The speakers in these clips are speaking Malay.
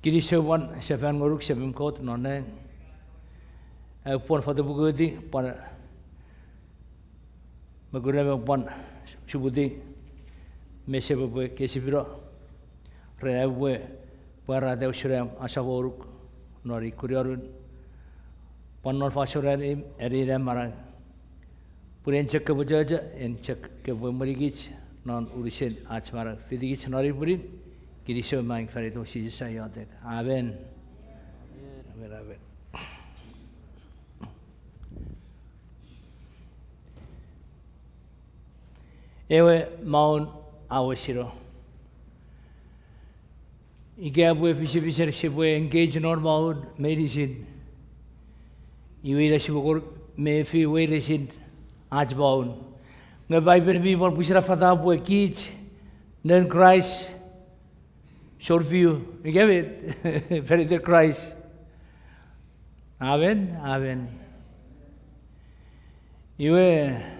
Kiri sewan seven nguruk sebim kot noneng. Pon foto buku di pon magurem pon subudi mesebebe kesibiro rewe para de usrem asagoruk nori kuriarun pon non fasuran eri remara puren cek ke bujaja en cek ke bumerigich non urisen achmara fidigich nori purin kiri sewan mang farito sisa yadek amen amen. Ewe maun awasiro. Ike abue fisher shibwe engage nor maun medicine. Iwira shibukor mefi weresin aj maun. Ngabai berbi bor pusra fata abue kich non Christ short view. You get it? Very the Christ. Amen. Amen. Iwe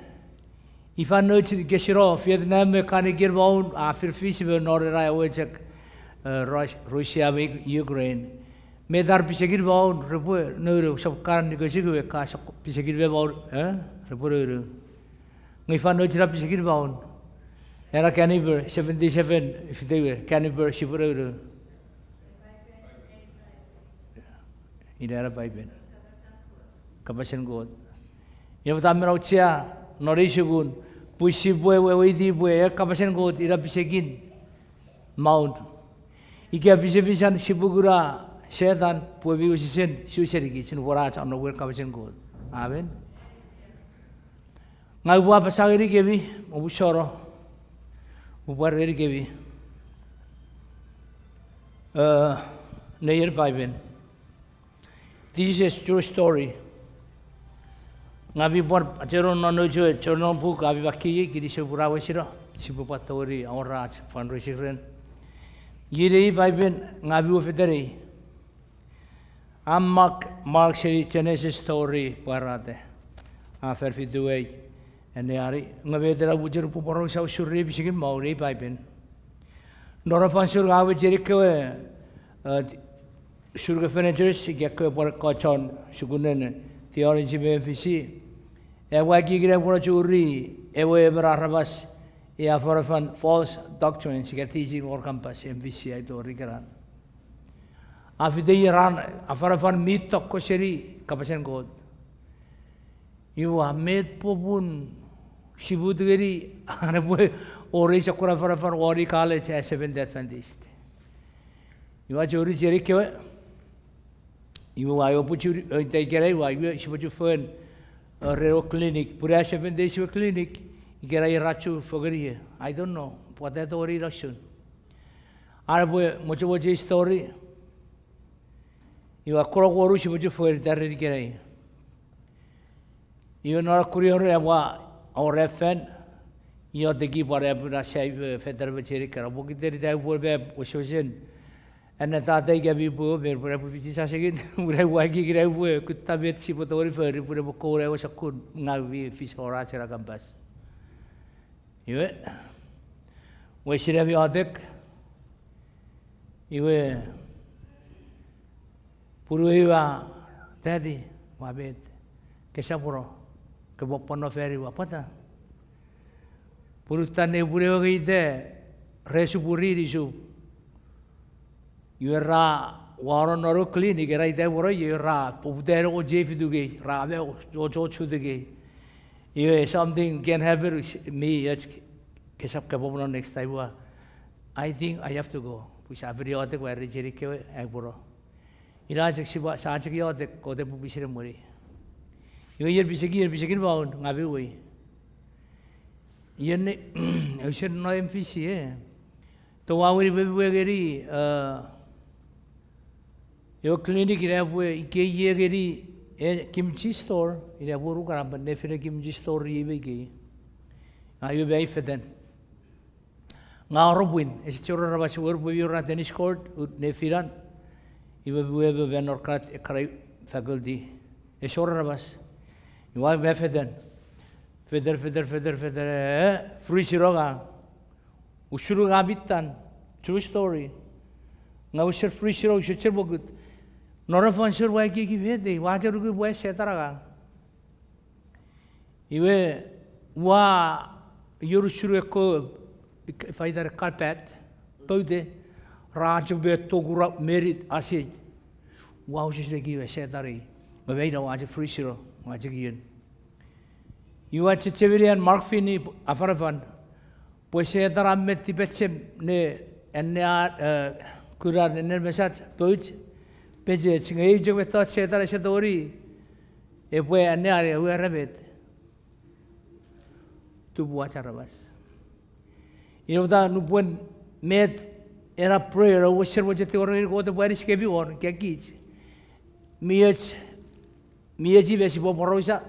if I know to get off, Vietnam can get on after feasible nor I will check Russia, Ukraine. May there be a bound report no some car negotiate cash pisagir about report. If I know to pisagir bound, and a caniber 77 if they were caniber shipper in Arab Bible. Capacity God. You know, Tamarauchia, Norishugun. Puisi bue wedi bue kapasen go ira pisegin mount ike pisevisan sibugura setan puebi usisen suserigi sin wara cha no wer kapasen go amen ngai bua pasagiri gebi obusoro ubar eri gebi near Bible. This is a true story. Ngabi bor achero no jo chono bu gabi bakki giri se pura wasiro sibu patori aurach fundraising yiri Bible ngabi ofedere ammak mark se Genesis story parate afer fiduei eniari ngabe dera bujur puporo sa surri bisigin mauri Bible nora fansur gawe jerike surga furnitures gekko por kochon sugunen theology BFC ewa gigre por churi ewe berarabas ya forfan false doctrines get teaching or campus MVC I do rigaran afide ran afarafan mit to koseri kapasen god you amet pobun shibudgeri anabu ore sakura farafan ori college as seventh Adventist you are churi jerike you are puchu take care you shibuju fern Reo clinic, Pura 7 days clinic, Gerai Rachu Fogari. I don't know what that story Russian. Arabo Mochoji story. You are Korogoru Shibuju for that Gerai. You are not Kuriore or Refan. You are the give whatever say Federal Cherica, that web was chosen. And I thought they gave you both, where which is again, where I give it away, could tablet Shipotori for a core, I was a good now we fish or Achera campus. You where should have your deck? You were Puruiva, Daddy, Mabet, Kesapuro, Kabopono Ferry, Wapata Purutane Bureo there, Resupuri. You are Warren or clinic, right there, where you are, Pudero or Jeffidugi, Ravel or Chudigi. You something can happen with me, Kesap Kabono next time. I think I have to go, which I very other where Jericho Agboro. In Ajaxiba, Sajaki, the Cote Publicity. You hear Bisagir bound, Nabi. You should know MPC, eh? To one will be your clinic in a kimchi store in a Buruka, but never a kimchi store. Are you very for them? Now, Robin, as children of us work with your tennis court, Nefiran, you will have a venor cut a faculty. A short of us. You are very for them. Feather, free Shiroga, Ushurugabitan, true story. ngau ser free shiro ser bogut nora fan ser wa ki vede wa jaru ki wa setaraga iwe wa yoru shuru ko faidar carpet paude raju be togura merit asi wa usire ki wa setari wa veida wa free shiro wa jigien iwa cheverian mark fini afarafan pues setara metti pechem ne enne kuran enne mesat poch peje chingai jo beto setara setori e pue enne are u rabet tu buat cara bas inoda nu buen met era prayer o ser wo jete oro go to baris ke bi or ke kich miech mieji besi bo porosa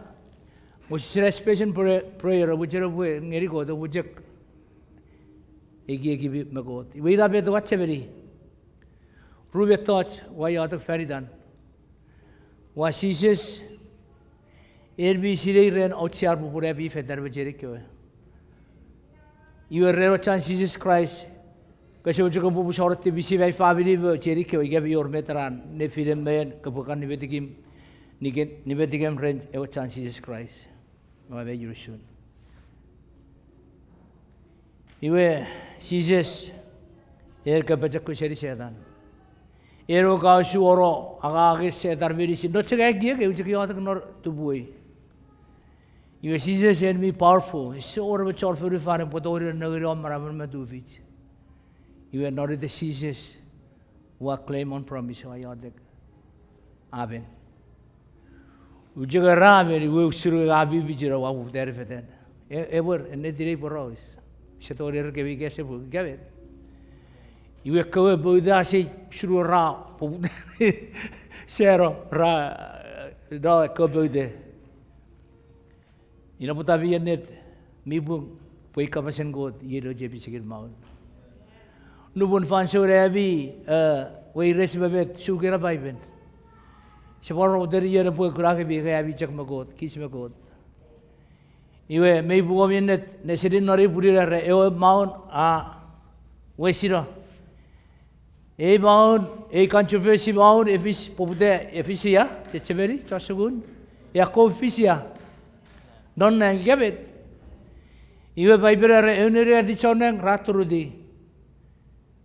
o ser special prayer o jero bue ngeri go to bujek egi bi magot we da be to wacheberi Rube thought why you are Feridan. Was Jesus Erbi Siri ran outside Pupura beef at Jericho. You are rare chance Jesus Christ. Because you go short to be seen family Jericho, you gave your veteran, Nephilim man, Kapukan Nibetigam range, ever chance Jesus Christ. My way you soon. You were Jesus, Air Kapajaku Sherry Sedan. Ero kausu oro agage setar medisi no chega gia ke uchi ki nor tubui you Jesus and me powerful so oro chor for fare potori nagri amara me duvich you are not the Jesus who claim on promise ayadek aben ujiga rameri we usuru abi bijira wa der feten ever ne direi boros setori ke vi kese bu gavet Iwe kawe buda si shuru ra sero ra ko bude ina puta bi net mi bu poi ka pasen go yero je bi sigil maun nu bun fan so re bi we res bebet sugera baiben se boro der yere po kra ke bi ga bi chak magot kis magot iwe me bu go net ne sedin nori puri re e maun a we siro e maun e controversy maun efis popude efisia cheveri chasugun ya ko efisia non nang gebet iwe baibere enere di choneng raturudi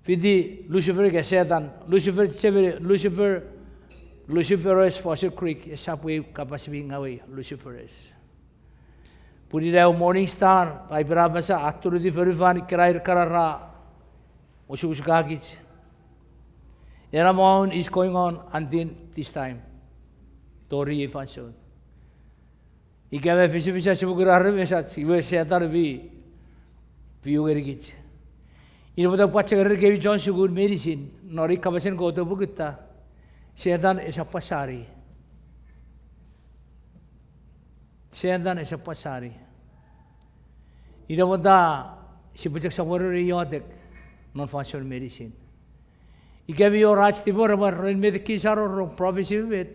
fidi Lucifer ke setan Lucifer cheveri Lucifer is Fossil Creek sapwe kapasibi ngawe Lucifer is puri rao morning star baibera basa aturudi verifan kirair karara oshugagich Eramon is going on until this time. Tori Fanson. He gave a fish sugar message. He was set out of the view erigit. In what the watcher gave John Sugar medicine, nor recoveration go to Bugutta. Sedan is a pasari. Sedan is a pasari. You know what the she puts a yotic non functional medicine. I gave you rights to whatever in the Kisar or prophecy with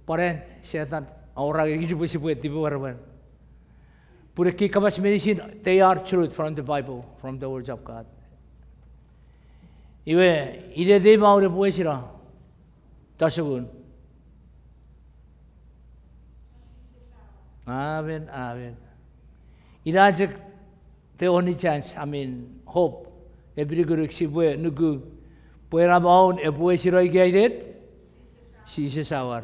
Paren, Satan, or Ragibusi with the whatever. Put a kikamas medicine, they are truth from the Bible, from the words of God. Iwe, ide de out of Wesira, Tashagun. Amen, amen. Irajak, the only chance, hope, every good exhibit, Nugu. Puera maun e bue siroi gaidet si se sawar.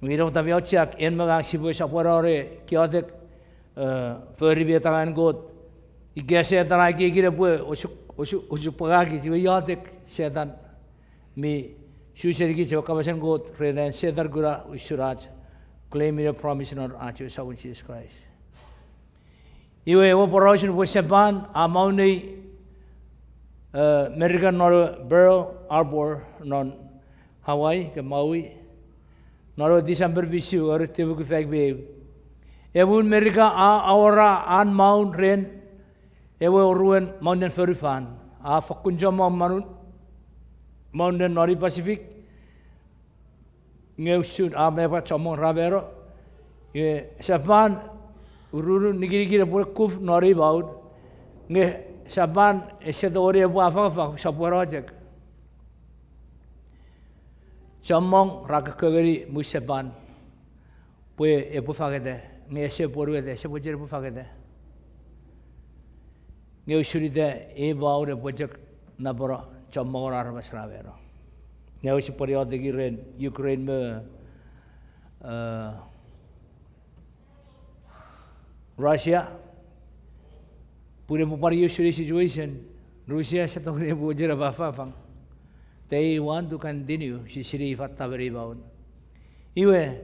Mirong tabi ochak en magang si bue saporore kiotek peribe tangan got igese tanai ki gire bue osuk pagaki si yotek setan mi suseri ki kabasan got renen setar gura usuraj claim your promise on achu sawun Jesus Christ. Iwe wo poroshin bue seban amauni American nor Pearl Harbor non Hawaii ke Maui nor December visu or tebu ke fag be ebun America a aura an mount ren ewe ruin mountain ferifan a fakunja manun mountain nori Pacific ngeu sud a meba chamon rabero e Japan ururu nigiri kuf nori baud nge saban ese dori bu apa project. Jamong raga kagari musaban. Pue e bu fagade. Ngese boruede se bujere bu fagade. Ngeu suride e baure project na bora jamong ora basravero. Ngeu si periode giren Ukraine me Russia pure pupari usually situation Russia sa tong bu jera ba fang they want to continue si siri fatta very about iwe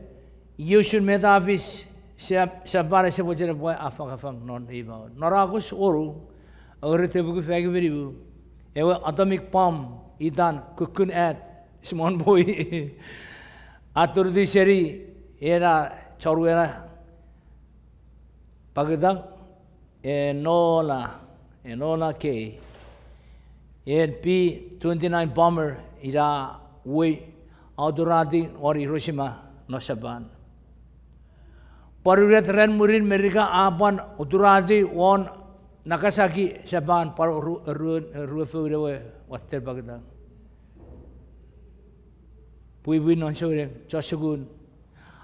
usual meta office sa bare se bu jera boy afang non about noragus oru orete bu fag very bu ewe atomic bomb idan kukun at small boy atur di seri era choruera pagdang enola ke P-29 bomber ira we audurati or Hiroshima no saban paruret ren murin mereka apan udurati on Nagasaki saban par ruwe water pagdang pui non sore josugun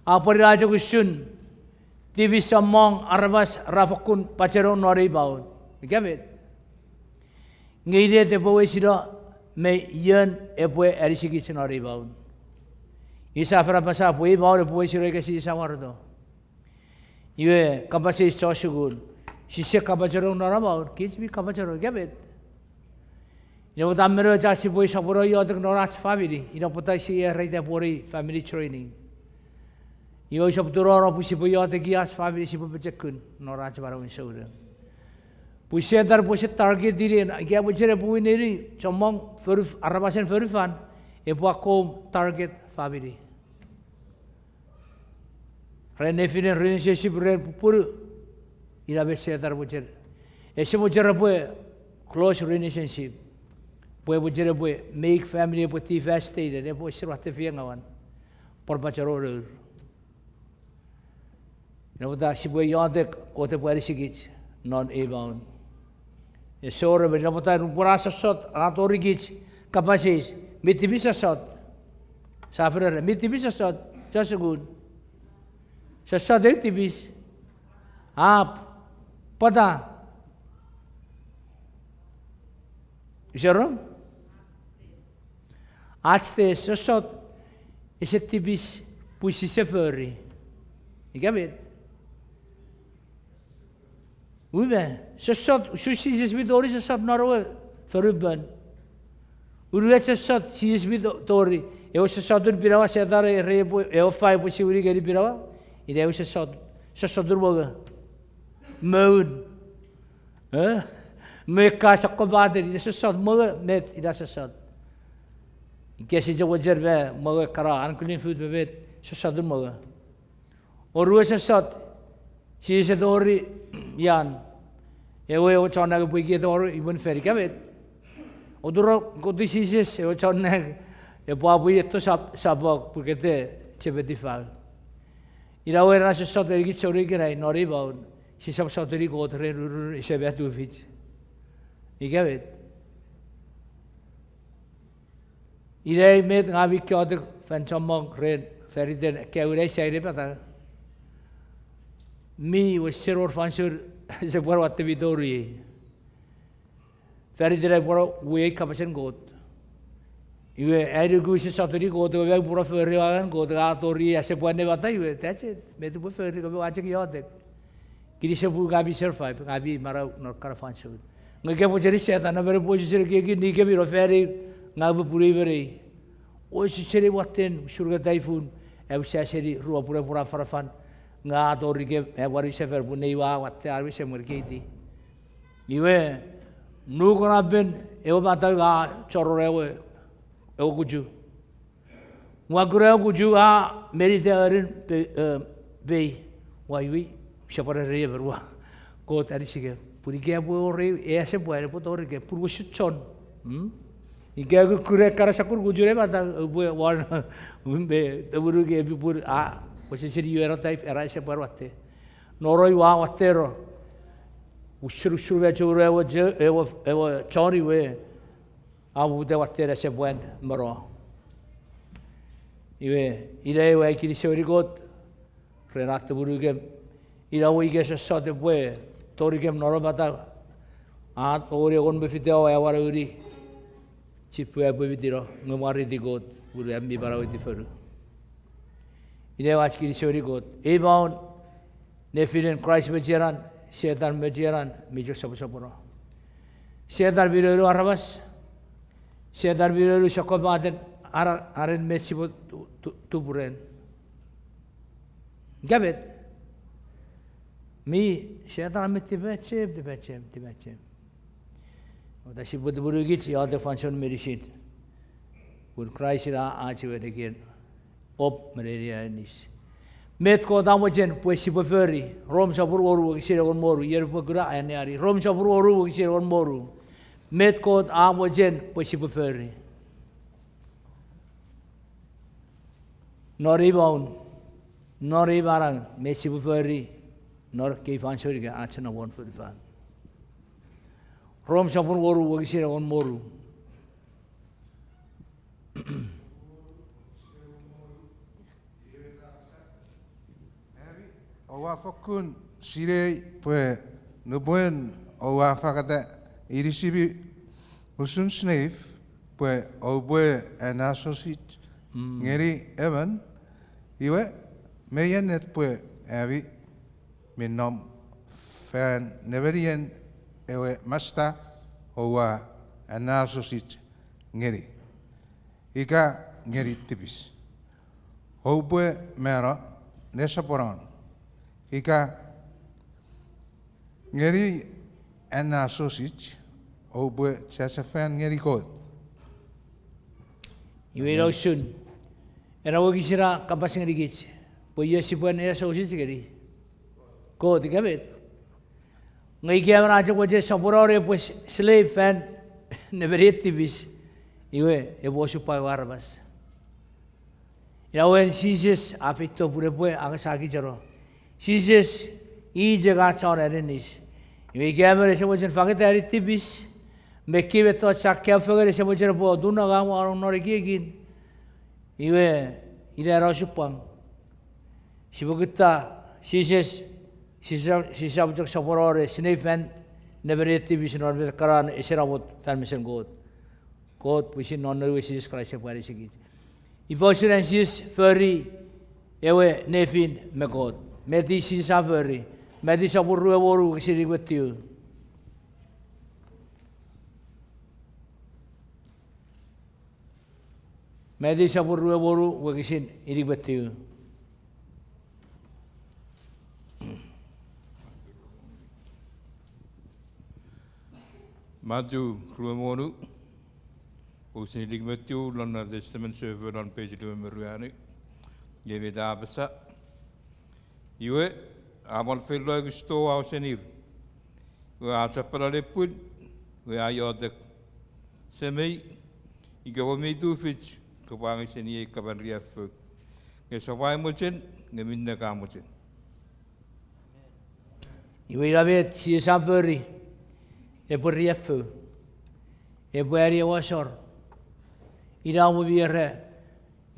apari gusun TV samong arabas rafakun pacero nori baun gamet ngide te bowe sira me yen epwe erisigi nori baun isa fara pasa pui baun bowe sira ke si sawardo iwe kapasi josugun sise kapacero nora baun kids bi kapacero gamet yo damero jasi boy saburo yo de nora family ino potai si reide bori family training Yo sab turoro pusi puyo te gias family si pupecekun nora cebara unsur. Pusi antar pusi target diri kia pucere pui neri comong arabasen verifan epuakom target family. Renefinen relationship ren pupur ira bese antar pucer. Ese pucere pui close relationship. Pui pucere pui make family pui devastated epu sirwate fiangawan por pacaror. Namuda sibuy yodek kote puari sigit non ebound. Esore be namuda purasa shot atori git kapasis mitibisa shot. Safrer mitibisa shot just good. Shot tibis. Ap pada. Jerom? Atste shot ese tibis puisi seferi. Igabit. Uwe, sesat, susis bidori sesat narwe feruban. Uruet sesat, sis bidori. Eu sesatur pirawa sedare rebo, eu fai pusi uri gari pirawa. Ide eu sesat durboga. Maun. Mereka sakobade, ide sesat moga met ida sesat. Ikesi jawa jerbe moga kara ankulin food bebet sesat durmoga. Oruet sesat, sis dori yan ewe o chona ko pigi to ibon feri kabet oduro kodisises o chona e babu eto sabok porque te chebeti fal ira o era so te gi chori gerai nori baun si sab so te ri go tre ru se betu fit ikabet ira met ngavi kyo de fan chamok red feri de ke ure sai re pata mi was seror fansur se por watte vidori feri dire por we kapasen got iwe airu gu se saturi got we por feri wagan got ga tori ase puane bata iwe that's it me tu feri ko ache ki yode kiri se bu gabi survive gabi mara nor kar fansur ngege po jeri se ta na bere po jeri ki ni ke biro feri ngabu puri bere o se seri watten surga typhoon e se seri ruwa pura farafan nga tori ke wari sefer bu neiwa watte arbi se murkiti iwe nu kona ben ewa mata ga chororewe ewa kuju ngagure kuju a merite arin be waiwi separa re berwa ko tadi sige puri ke bu re ese bu are po tori ke purwo suchon ike ku kure kara sakur kujure mata bu wan be taburu ke bi pur a posisi di era type era se parwate noroi wa watero Usuru vejo ewa chori we awu de watera se buen maro. Iwe ire we kiri se origot Renate burugem ira we ge se sote bue torigem norobata a ore on befiteo e wara uri chipu e bevitiro ngwari digot buru ambi barawiti feru. Ire was kiri se origot e baun nefilen Christ bejeran Setan mejeran mijo sabu-saburo. Setan biru arabas. Setan biru syakot maten aren metsibo tuburen. Gabet. Mi setan amit tibacem. Oda sibut buru git ya de function medicine. Bur Christ ira achiwe degir op malaria nis. Met ko damojen puesi beferi rom sabur oru kisir on moru yer pagura ane ari rom sabur oru kisir on moru met ko damojen puesi beferi nori barang mesi beferi nor ke fansori ga achana won for fan rom sabur oru kisir on moru Owa fakun sirei pue nubuen owa fakata irisibi usun sneif pue obue anasosit ngeri evan iwe meyanet pue avi minom fan neverien ewe masta owa anasosit ngeri ika ngeri tipis obue mera nesaporan Ika ngeri ena sausage obue chasafan ngeri kot. Iwe ro sun. Era wo kisira kapas ngeri gich. Po yesi po ena sausage ngeri. Kot gabet. Ngai kia mana aja waje sapurore pues slave fan neveretivis. Iwe ebo supai warabas. Ira wen Jesus afito pure pue agasaki jaro. Jesus I jaga chon erenis. Iwe gamere se mojen faget eri tibis. Mekiwe to chakya fagere se mojen bo duna gamu arong norigigin. Iwe ira rosupang. Sibugita Jesus bujak saporore snefan never tibis nor karan iserabot permission god. God pusin non Jesus Christ pare sigit. Ivosuran Jesus furry ewe nefin me god. Medi si saveri, medi saburu eworu kisiri wetiu. Medi saburu eworu wakisin iri wetiu. Madu ruamonu, usin iri wetiu lana testament server on page 2 meruani, yevida abasa. Iwe, amal fellow gusto au senir. We acha para lepun, we ayodek. Semei, igawa me du fich, kabang seni kaban riafuk. Nge sawai mochen, nge minna ka mochen. Iwe rabet si saveri, e por riafu, e bueri wasor. Ira mo biere,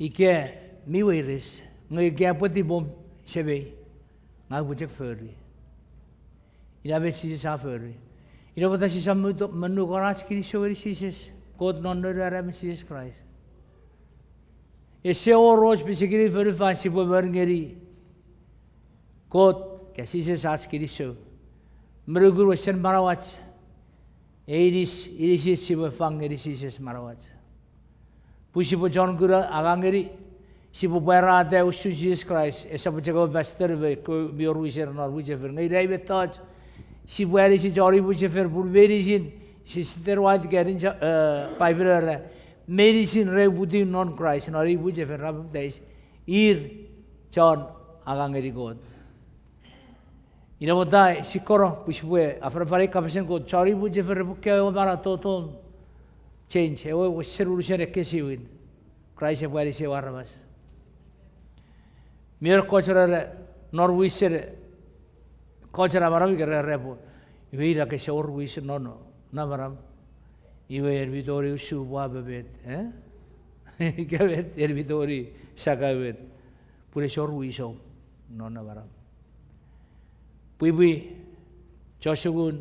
ike miwiris, nge gapoti bom sebei. Ngai bujek furry. Ina bet si furry. Ina bota si menu korach kiri showeri Jesus. God non aram Jesus Christ. Ese o roj pisikiri furry fancy po berngeri. God ke Jesus ach kiri show. Merugur wesen marawach. Iris si po fangeri Jesus marawach. Pusi po John Gura agangeri. Si po pera ate usu Jesus Christ, esa po jago pastor be ko bioru iser nor buje fer ngai dai betaj si po ari si jori buje fer burberi sin si sister wat gerin piper medicine re budi non Christ nori buje fer rab dais John agangeri god ina botai sikoro pushwe afra pare kapsen ko jori buje fer bukke o bara total change e o seru sere kesiwin Christ e pare se warabas Mir culture Norwegian culture maravi kare repo. Iwe ira ke se orwi se nono namaram. Iwe ervidori usu wa bebet, Gavet ervidori sakavet. Pure se orwi so non namaram. Pui Joshugun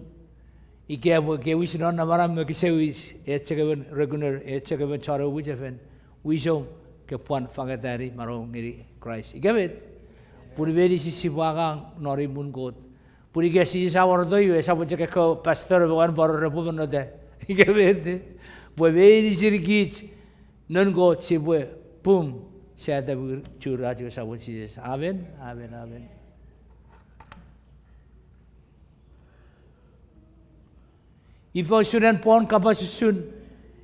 ike ke wis non namaram ke se wis etchegaven regular etchegaven charo wijefen wiso ke puan fangatari maro ngiri Christ. Gavet puri veri si siwagang nori mungot. Puri ke si sawar doyo esa boche ke ko pastor bawan baro repu no de. Gavet pui veri sirgit non go sibwe pum sada chura jo sabochi. Amen. Amen. Amen. Ifo suren pon kapasusun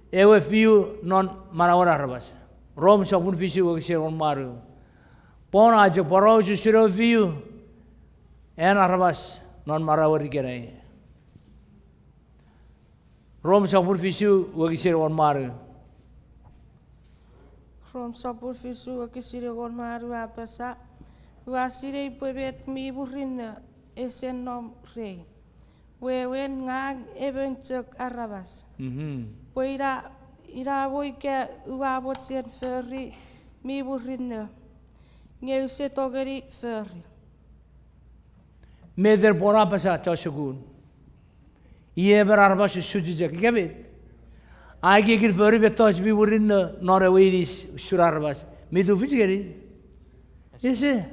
ewe fiu non marawara rabas. Rom sabun fisu ke maru. Pon aja poro susuro fiu en arabas non marawari kerai. Rom sabun fisu ke maru. Rom sabun fisu ke maru apasa. Wasire pebet mi burin esen nom rei. Wewen ngang even cek arabas. Poira ira boy ke uabot sen ferry mi burin ngeu se togeri ferry. Meder pora pasa chashugun. Ie ber arabas sujijak gabit. Agi gir ferry betos mi burin nore weiris surarabas. Mi du fizgeri. Ese.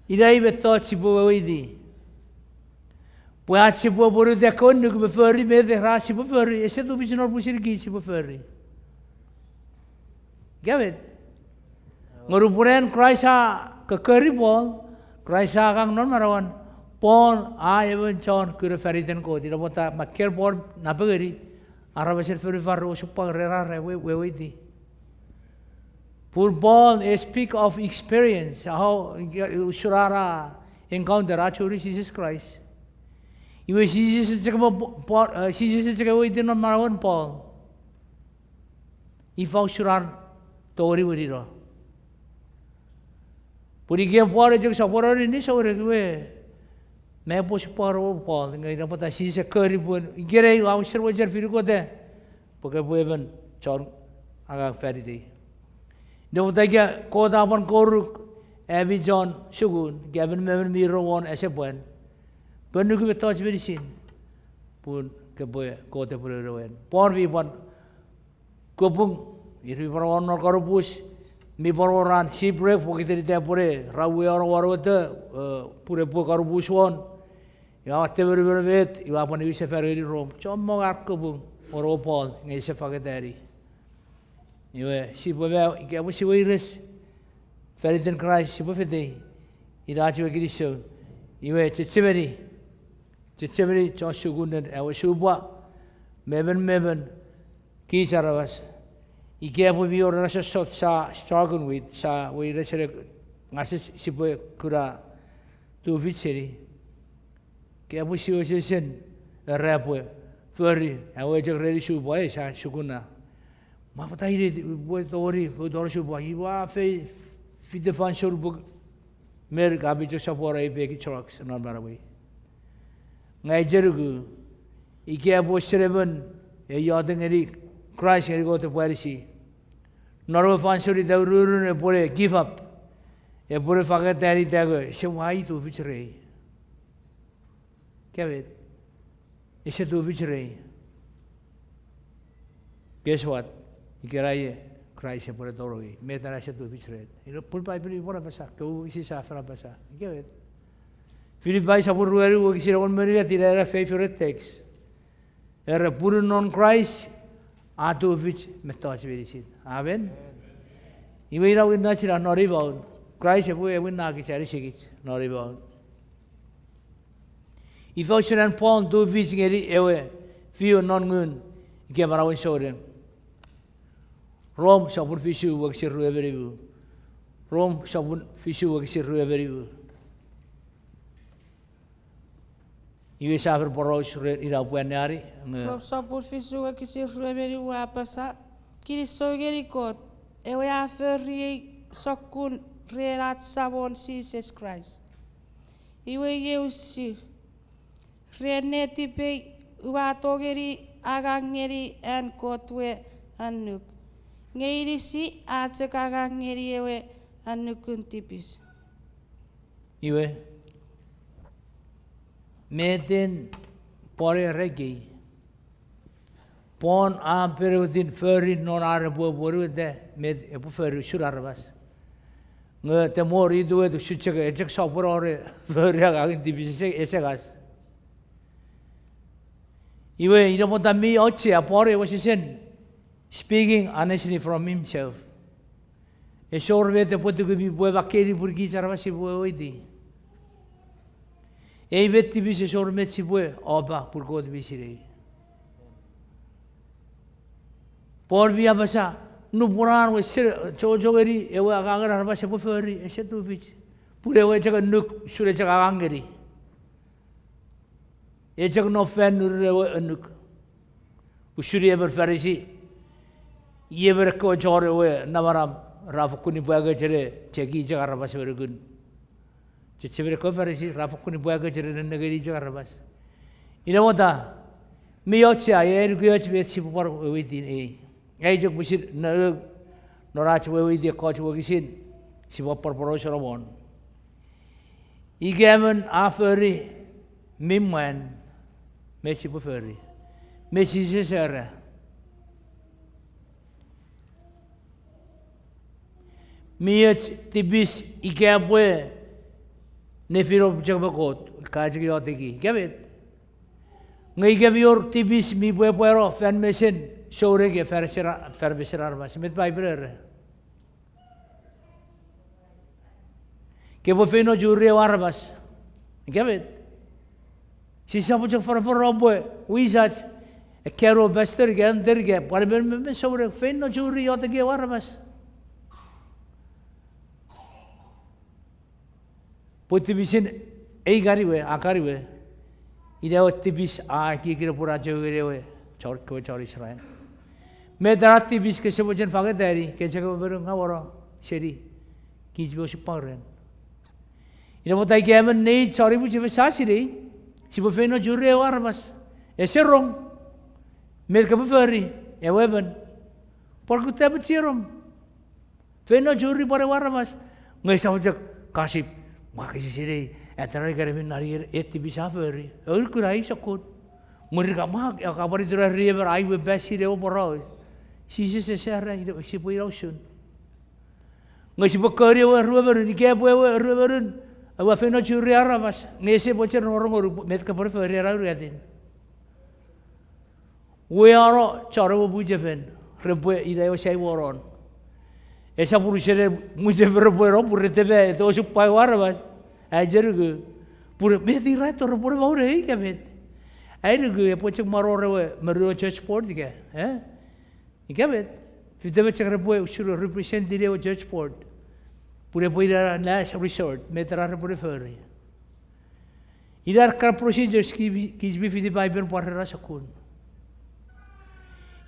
Irai betos sibo weidi. Puat si buat baru dia kon nuk berferi mede rasi berferi. Ese tu bisa nol pusir gisi berferi. Gavet. Ngarupuran Christa kekeri pon. Christa kang non marawan. Pon even John kira feriten ko. Tidak mata makir pon napa geri. Arab ser feri faru supang rera we di. Pur pon speak of experience. How surara encounter achuri Jesus Christ. Iwe Jesus cakap itu non marawan Paul. Ifau surar tori beriro. Puri kia Paul itu sapor ini sapor itu. मैं पोष पर वो Paul ngai dapat Jesus keri pun. Kira itu awak serwajar firu kote. Pakai bueban cor agak ferdi. Dapat kia kota apan koruk. Abby John Sugun. Gavin Meven Miro one esepuen. Pernah kita touch medicine pun keboy kote pura rawan. Pon vi pon kopung iri perawan nol karupus mi perawan shipwreck pokoknya tidak pure rawi orang warawat pure karupus one. Ya te berbet iwa pon iwi sefari rom. Cuma ngak kopung orang pon ngai sefakai dari. Iwa shipwreck ike apa shipwreck iris feriten Christ shipwreck iraci begini so. Iwa ceceberi. Ceceberi Joshugunan awa subwa meven ki saravas ike apu vi ora rasa sot sa struggle with sa we resere ngasis sipo kura tu vitseri ke apu siosesen rapo feri awa jak redi subwa sa shuguna ma patai ri bo tori bo dor subwa iwa fe fitefan shurbu mer gabi jo sapora ipe ki trucks non barawi ngai jerugu ike abo sereven yadeng eri Christ eri go to parisi normal fansuri daururu ne pore give up pore fagat tari tago se wai tu bichre kya ese tu bichre guess what ikeraye Christ pore dorogi metara se tu bichre iro pulpai puri pora basa ko isi safra basa kya Filipai sapur ruari wo kisira on meria tira era favorite text. Era puro non Christ atu vich metas verisit. Amen. Iwe ira winna sira nori baun. Christ ebu winna ki chari sigit nori baun. Ifau siran pon tu vich ngeri ewe fio non ngun ike marawin sore. Rom sapur fisu wo kisir rueveribu. Rom sapur fisu wo kisir rueveribu. Iwe safir poros ira puanari. Rob sabur fisu kisir rueveri wapasa. Kiri sogeri kot. Ewe aferi sokun rerat sabon Jesus Christ. Iwe yeusi Rene tipe ua togeri agangeri en kotwe anuk. Ngeiri si atsek agangeri ewe anukun tipis. Iwe. Meten pore regi. Pon ampere within furry non arabo boru de med epu furry surarvas. Nge te mori duwe du suchega ejek sopore furry agangin tipis esegas. Iwe inomota mi ochi apore was speaking honestly from himself. E sorvete pote que vi bueva kedi burgi sarva si bue oidi. E vetti vi se sormet si bue oba purgod vi sirei. Por via basa nu puran we sir chojogeri e we agangar harba se buferi e se tu vich. Pure we jaga nuk sure jaga angeri. E jaga no fan nu re we nuk. Usuri ever farisi. Yever ko jore we navaram rafukuni buaga jere chegi jaga harba se bergun. Chechevere ko farisi rafukuni buaga jere negeri jaga harba. Ina mota mi ocha e erguoch bet si por within e. Ai jog busir na norach we dia coach we gisin si por porosoro bon. Igamen aferi mimman mesi buferi. Mesi sesera. Miet tibis igabwe nefiro jagbagot kajgi otegi. Gabet. Ngai gabior tibis mi bue puero fan mesen showrege ferbesirar mas met bibrere. Ke bo feno jurre warabas. Gabet. Si sabu jak for robwe wisat e kero bester gen derge parben me showre feno jurre otegi warabas. Potibisin ei gariwe akariwe. Ida tibis a kikira pura jogerewe chor ko chorisraen. Me darati bis ke sebojen fagadari ke jaga berung ngawara seri kijbo siparen. Ida motai kemen nei chori bu jebe sasiri sibo feno jure warmas. Eserong me ke beferi e weben. Por kuta bechirom. Feno juri pare warmas. Ngai samjak kasip makisi siri Etara karamin nari eti bisa feri. Oi kurai sakut. Mereka mak ya kabar itu river ai we besi deo boros. Sisi sesara itu si pui rausun. Ngasi bekari we river ni ke we river. Awa feno curi aramas. Ngese bocor orang orang met kapar feri raru yatin. We aro cara we bujefen. Rebe ida yo sai woron. Esa purusere mujefer rebe purete to supai waramas. Ajarugu pura meti rato pura baure ei kabet airugu e pochak marore mero church port diga ikabet fitebe chakra boy should represent the church port pura poira nas resort metra pura ferry idar kar procedures ki bi fiti bible parra sakun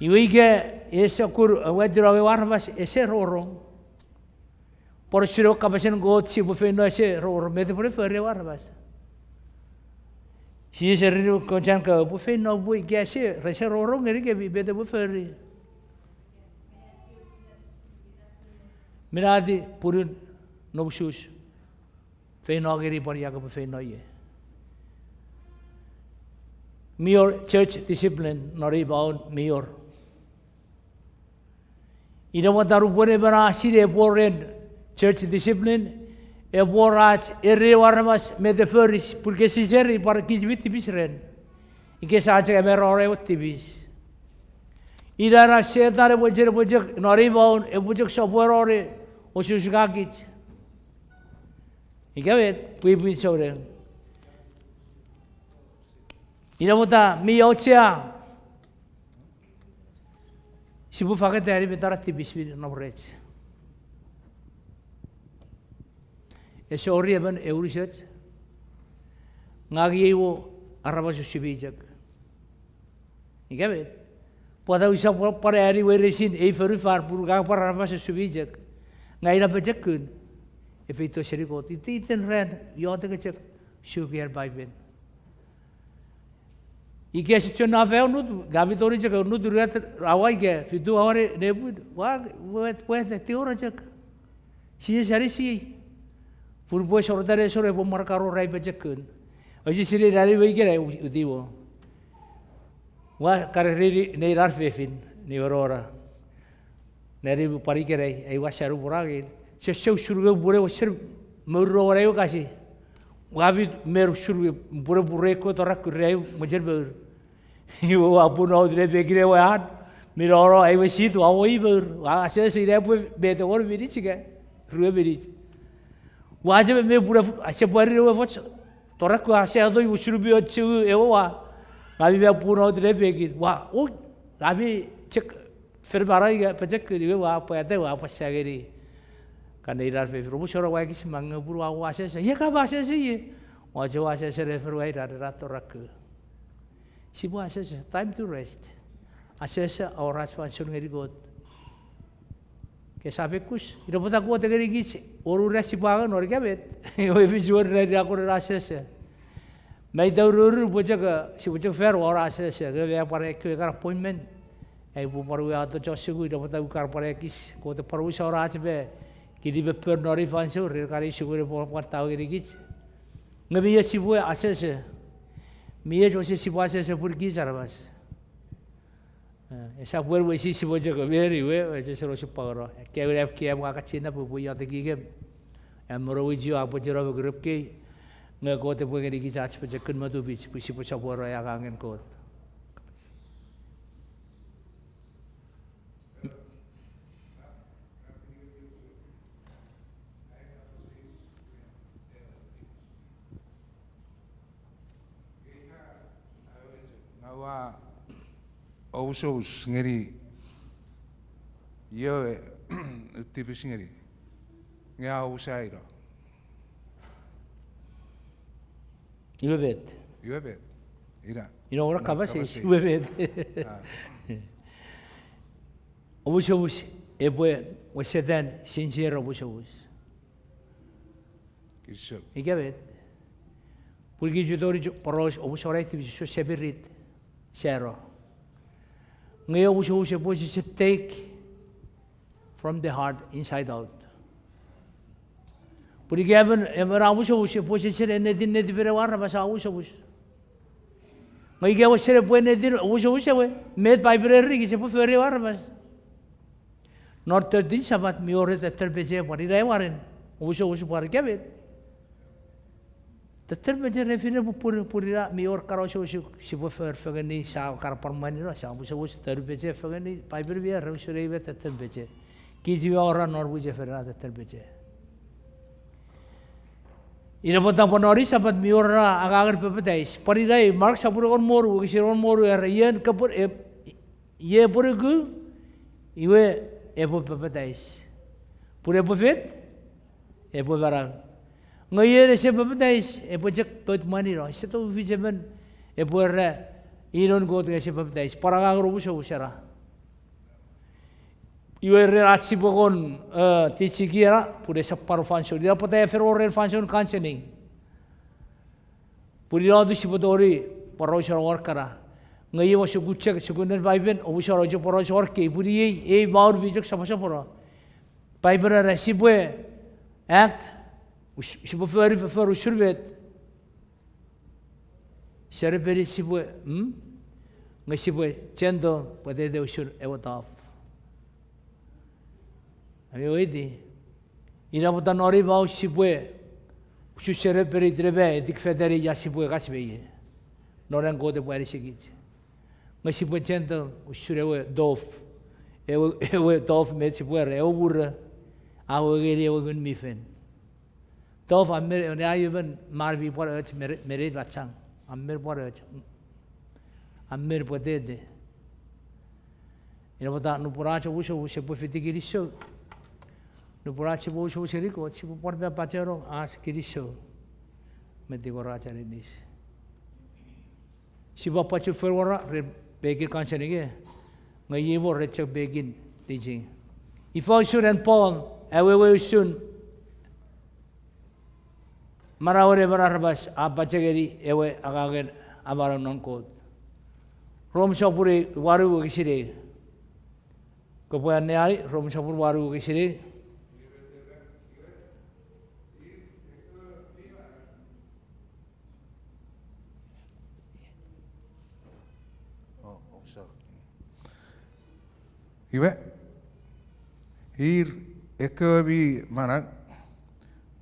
iwige esakur wadira warvas eseroro por siro kapasen got si bufeno ese ror mete por ferre warabas si ese rino konjan ka bufeno bui gase rese roro ngeri ke bi bete buferri miradi purun nobsus feno ngeri por ya ka bufeno ye mior church discipline nori bound mior ina wataru bore bara sire boren church discipline e borach erre warmas me de feris porque si seri para kijbit bisren ike saja me rore otibis idara setare bojek nori baun e bojek soborore osusgagit ikavet pui chore inamota mi ochia sibu fagatari betarati bisbir no rech Ese oriaban eurisat ngagi ewo arabas subijak. Ikabet. Pada usa para hari weresin e feru far purga para arabas subijak. Ngai na bejakun. Efeito serikot. Iten red yota kecek sugiar baiben. I ke se tio na veo nutu, gavi tori chaka nutu reata awai ke, fitu aware nebu, wa te ora chaka. Si sari si, purpo sorotare sore po markaro rai pa chaka. Oji siri rari wei kere utiwo. Wa kare riri nei rarfefin, ni orora. Neri pari kere, ai wa saru poragi. Se seu suruga bure wa sir murro ora yo kasi. Gavi meru suru bure bure ko torak rei mujer ber. Iwo apu no dire begire wa hat. Miroro ai wa situ awo iber. Wa se se re pu be to or biri chike. Rue biri. Wa je me bure ase pari wa fo torak ko ase ado yu suru bi ochu ewo wa. Gavi be apu no dire begir. Wa o gavi chek fer barai ga pajak ri wa pa ate wa pa sageri. Kan irar fe fru soro wa kis manga buru wa ase se. Ye ka ba ase se ye. Wa je wa ase se re fru ai ra torak. Sibu ase se time to rest. Ase se ora expansion ngeri god. Ke sabe kus ira pota ko te ngeri gits oru re sipaga nor ke bet. O fi jor re ra ko ra ase se. Mai da ru boja ka sibu je fer ora ase se ge ve pare ke ka appointment. Ai bu paru ya to josigu ira pota kar pare kis ko te paru sa ora ase be. Kidi be per nori fanso re kari sigure po tau ngeri gits. Ngabi ya sibu ase se. Mie jo se sibu ase se pur gits arabas. Esa puer we si sibu je ko veri we se se ro se pagoro. Ke we ke am ka china pu ya te gige. Am ro we ji apo je ro grup ke. Nga ko te pu ngeri gits ach pe je kun ma tu bi pu si pu sa ro ya ka ngen ko. Nawa also ngeri yo tipe ngeri nga usairo Iwe bet. yo bet ira Ino ora ka ba se iwe bet. Obusho e bue we se dan sincero obusho. kisho Ike bet. Porque judori poros obusho rai tibi so seberit shero. Ngayon obusho po si take from the heart inside out. Porque even emara obusho po si sere nedin nedibere warna basa obusho. Ngayon gawa sere po nedin obusho we med bibrary ki se po fere warna bas. Norte din sabat miore te terbeje pari dai waren obusho par kebet. Tetap macam refine pura mior karo si bu fergani sa kar permani lah sa bu terbeje fergani piper biar rusuri be tetap beje kiji orang nor buje ferna tetap beje ina potang ponori sabat mior agar pepedais paridai mark sapur on moru kisi on moru yen kapur ye purgu iwe epo pepedais pura pefet epo barang ngayon se baptais e project tot money ro se to vijemen e porra inon go te se baptais para ga ro buso usara iwe ratsi bogon tichigira pure sa par function dia pota e ferore function cancelling puri ro du sibotori paro sha workara ngayo was guchek segunden viben obusaro jo paro worke puri e maur bijak samasa poro paibera resibwe act si po feri feru surbet sere peri si po ngai si po cendo pode de usur evotaf ami oidi ina pota nori bau si po usu sere peri trebe dik federi ya si po gasbe noren gode po ari sigit ngai si po cendo usur ewe dof ewe dof me si po ewe bur awe geri ewe gun mifen Tof amir ne ayuban marbi por ach mere bachang amir por ach amir pode de ina bota no puracho busho se po fitigirisho no puracho busho se rico se po por be pachero as kirisho me digo racha nis si po pacho ferwara begir kansenige ngai bo rechak begin teaching if I should and Paul awe soon Maraware bararbas apa cegeri ewe agagen abaran non kod. Rom sapure waru kisire. Kepoyan neari rom sapur waru kisire. Oh, sorry. Iwe, hier ekobi mana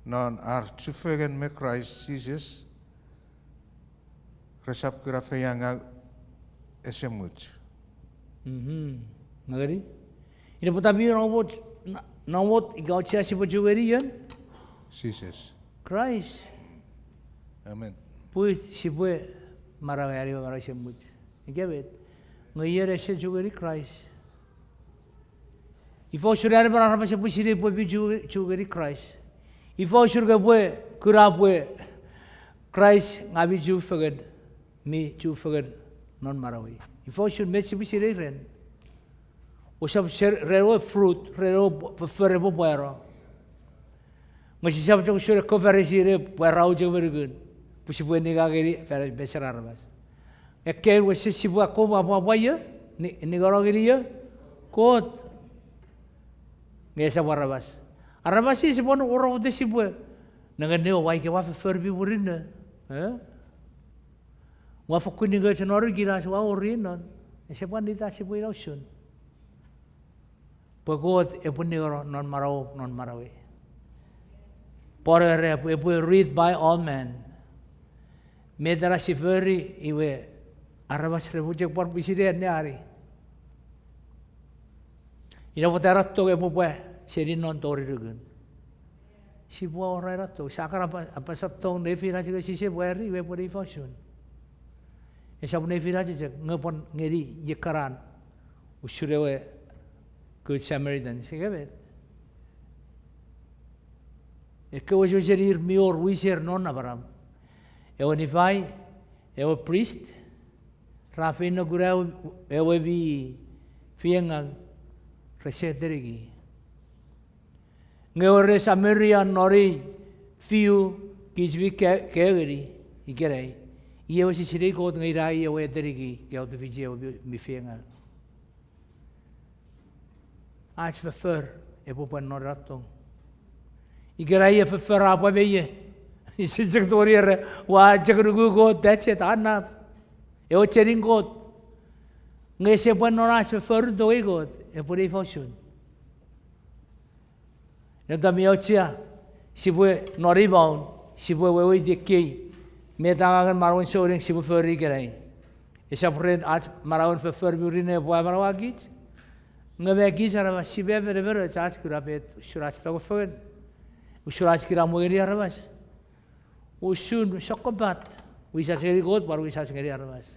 non ar tufegen me Christ Jesus resap kura feyanga esemut. Ngari. Ina putabi nawot ikaw siya si pujugari yan. Jesus. Christ. Amen. Pui si pui marawari marawari semut. Ikabet. Ngayere siya jugari Christ. Ifo surari barang si pui siri pui bi jugari Christ. Ifo surga pui kura pui Christ ngabi ju fagad mi ju fagad non marawi. Ifo sur met si pui siri ren. Usap rero fruit rero ferebo buero. Masih siapa cakap sure cover sire buero je bergun. Pusi buat niga geri besar arbas. Eker wasi si buat ko apa ya? Niga orang geri ya? Kot. Ngesa arbas. Arbas si sepon orang udah si buat. Nangan neo wai ke wafe ferbi burinda. Wafe kuniga cenor gira sewa orinon. Sepon dita si buat lausun. Pagod epunigoro non marawi. Pore rep read by all men. Medara siferi iwe arabas rebujek por pisire neari. Ina potera to epupwe seri non tori rugun. Si bua ora rato sakar apa satong nevira juga sise buari we pori fasun. Esa nevira juga ngepon ngeri yekaran. Usurewe Good Samaritan, sikabet. Eke was jerir mior wiser non abaram. Ewa nifai, ewa priest, rafin na gurau, ewa bi fiengang reseterigi. Ngeore Samaria nori fiu kijbi kegeri ikerei. Ewa si siri kot ngirai ewa terigi kau tu fiji ewa bi fiengang. Aas verfer, epopan noratong. Igerai verfer apa beye? Isijek toriere, wajak rugu that's it, anap. Eo chering god. Ngese pan noras verfer doi god, epori fosun. Nada miau chia, sibue noribaun, sibue wewe dikei. Metangan marwan soring sibu ferri gerai. Isapren aas marwan verfer burine buat marawagit. Ngabagi cara sibe berbeza charge kurapet suraj tahu fagin, suraj kira muiri arabas, usun sokobat, wisat seri god baru wisat seri arabas.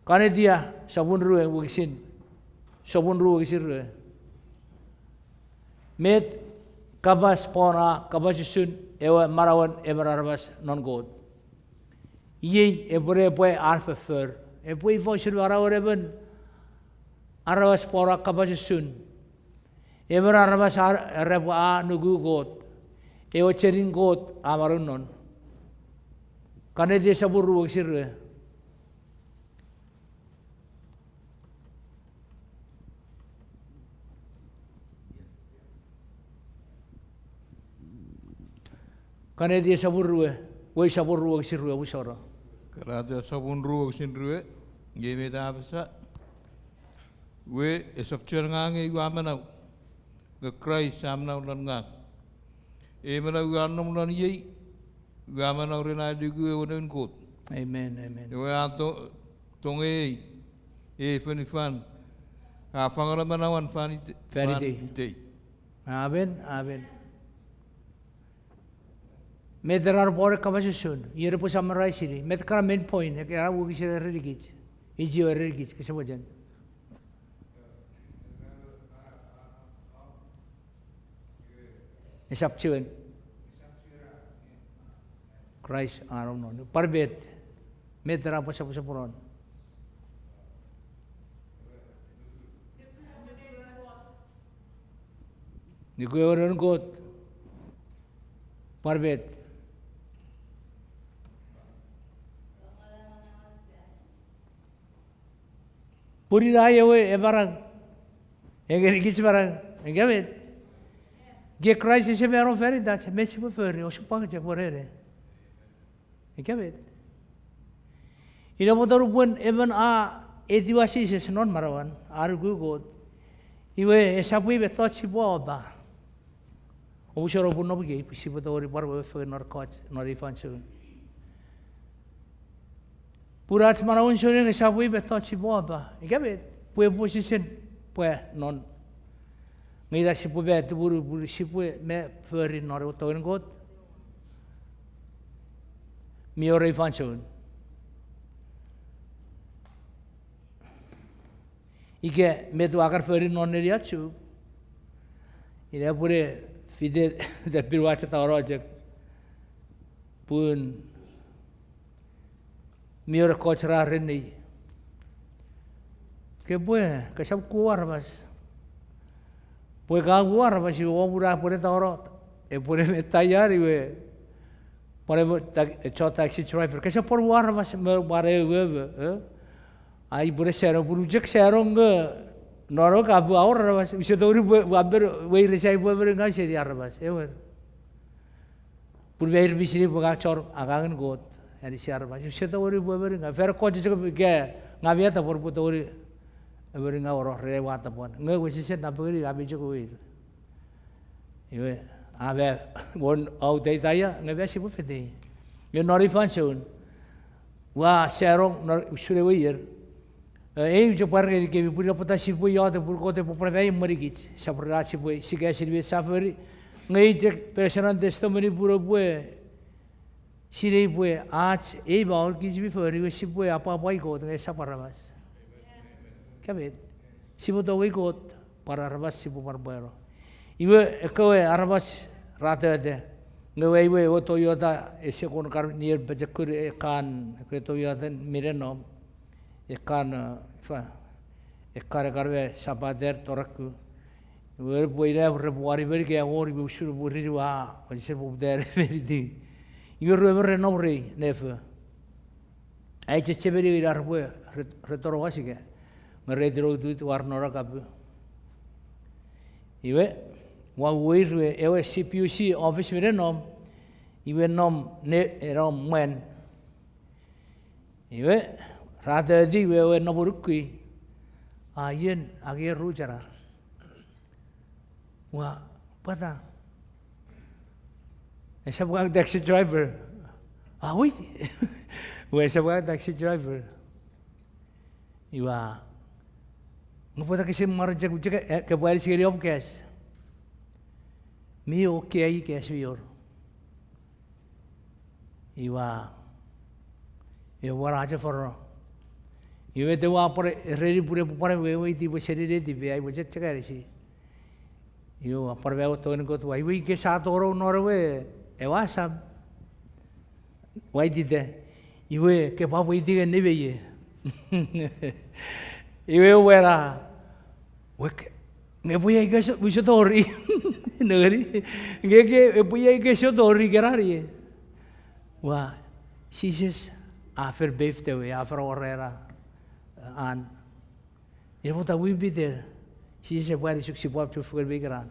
Karena dia sabun ruang wikisin ruang. Met kabas pona kabas usun ewa marawan ewa arabas non god. Ye ebore boy arfe fer. Epui fosil warawaren arawas pora kabasun. Emer arawas rebu a nugu got. Ewa chering got amarun non. Karena dia sabur ruang sirre. Karena dia sabur ruang, wei sabur ruang sirre usara. Kerana sabun ruang sindrue, game dah besar. We esok cengang iu amanau, ngekrai samnau nang. Emanau anam nan yei, amanau rena digu ewan kot. Amen, amen. We ato tonge, fanifan, afangara manawan fanite. Amen, amen. Medrar bore kabasun, yere po samarai siri. Medkara main point, kaya aku kisah religit, ijio religit, kisah wajan. Isap ciwen, Christ araw non. Parbet, medra po sa puron. Ni kuya ron got, parbet. Puri raya we e barang. E geri kits barang. Engabet. Ge Christ se vero feri dat me se feri o se pang je porere. Engabet. Ina motor bun even a ediwasi se non marawan ar god. Iwe esapui be tochi boba. O shoro bun no ge si botori barbo fe nor coach nor ifanchu. Purat marawan shore esapui be tochi boba. Engabet. Pue position pue non. Ngira si pue tu buru si pue me feri nor o toin god. Mi ore ifanchu. Ike metu agar feri non neriachu. Ina pure fide de pirwacha ta orojek pun mior kochra reni. Ke bue ke sab kuar bas. Pue ka kuar bas i obura pure ta oro. E pure me tayari we. Pore chota taxi driver ke sab por war bas me bare we. Ai pure sero burujek sero nge noro kabu awar bas bisa tori waber we resai waber ngai seri arbas ewer purbe ir bisiri buka chor agangen got eri si arbas bisa tori waber ngai fer ko jek ke ngabia ta por tori ewer ngai oro re wata pon ngai we sisen na beri abi jek we iwe ave won au dei daya ngai besi bu fete yo nori fanson wa sero nor usure we yer ei jo parge ke vi pura pata si pui ode pur kote po prevei morigit sapra si pui si ke sirve safari ngai je personal testimony pura pue si rei pue ach ei baur ki vi fori we si pue apa pai ko ngai sapara bas kabet si bo to we ko para rabas si po barbero iwe ko arabas rata de ngai we o to yoda ese kon kar nier bajakur kan ke to yoda mireno ekan ekar karve sabader toraku wer boira rebuari ber ke ori busur buri wa se bubder verdi yor wer no re nef ai che cheberi ir arbo retoro wasike mere dro du war nora kap iwe wa wer ewe CPUC office mere nom iwe nom ne rom men iwe Rada di we no burukui ayen age rujara wa pata esa bukan taxi driver oui we esa bukan taxi driver iwa ngopata kasi marja ke buat siri of cash mi okay ai cash yor iwa raja for iwe te wa por reri pure pore we ti bo seri re ti ai bo jet chaka resi yo por ve to en ko tu ai we ke sa to ro no we e wa sam wai ti de iwe ke pa we ti ne be ye iwe wera we ne bo ye ke so bu so to ri ne ri ge ke bo ye ke so to ri gerari wa sises afer befte we afer orera an ina puta we be there si se puede si puede tu fuer begeran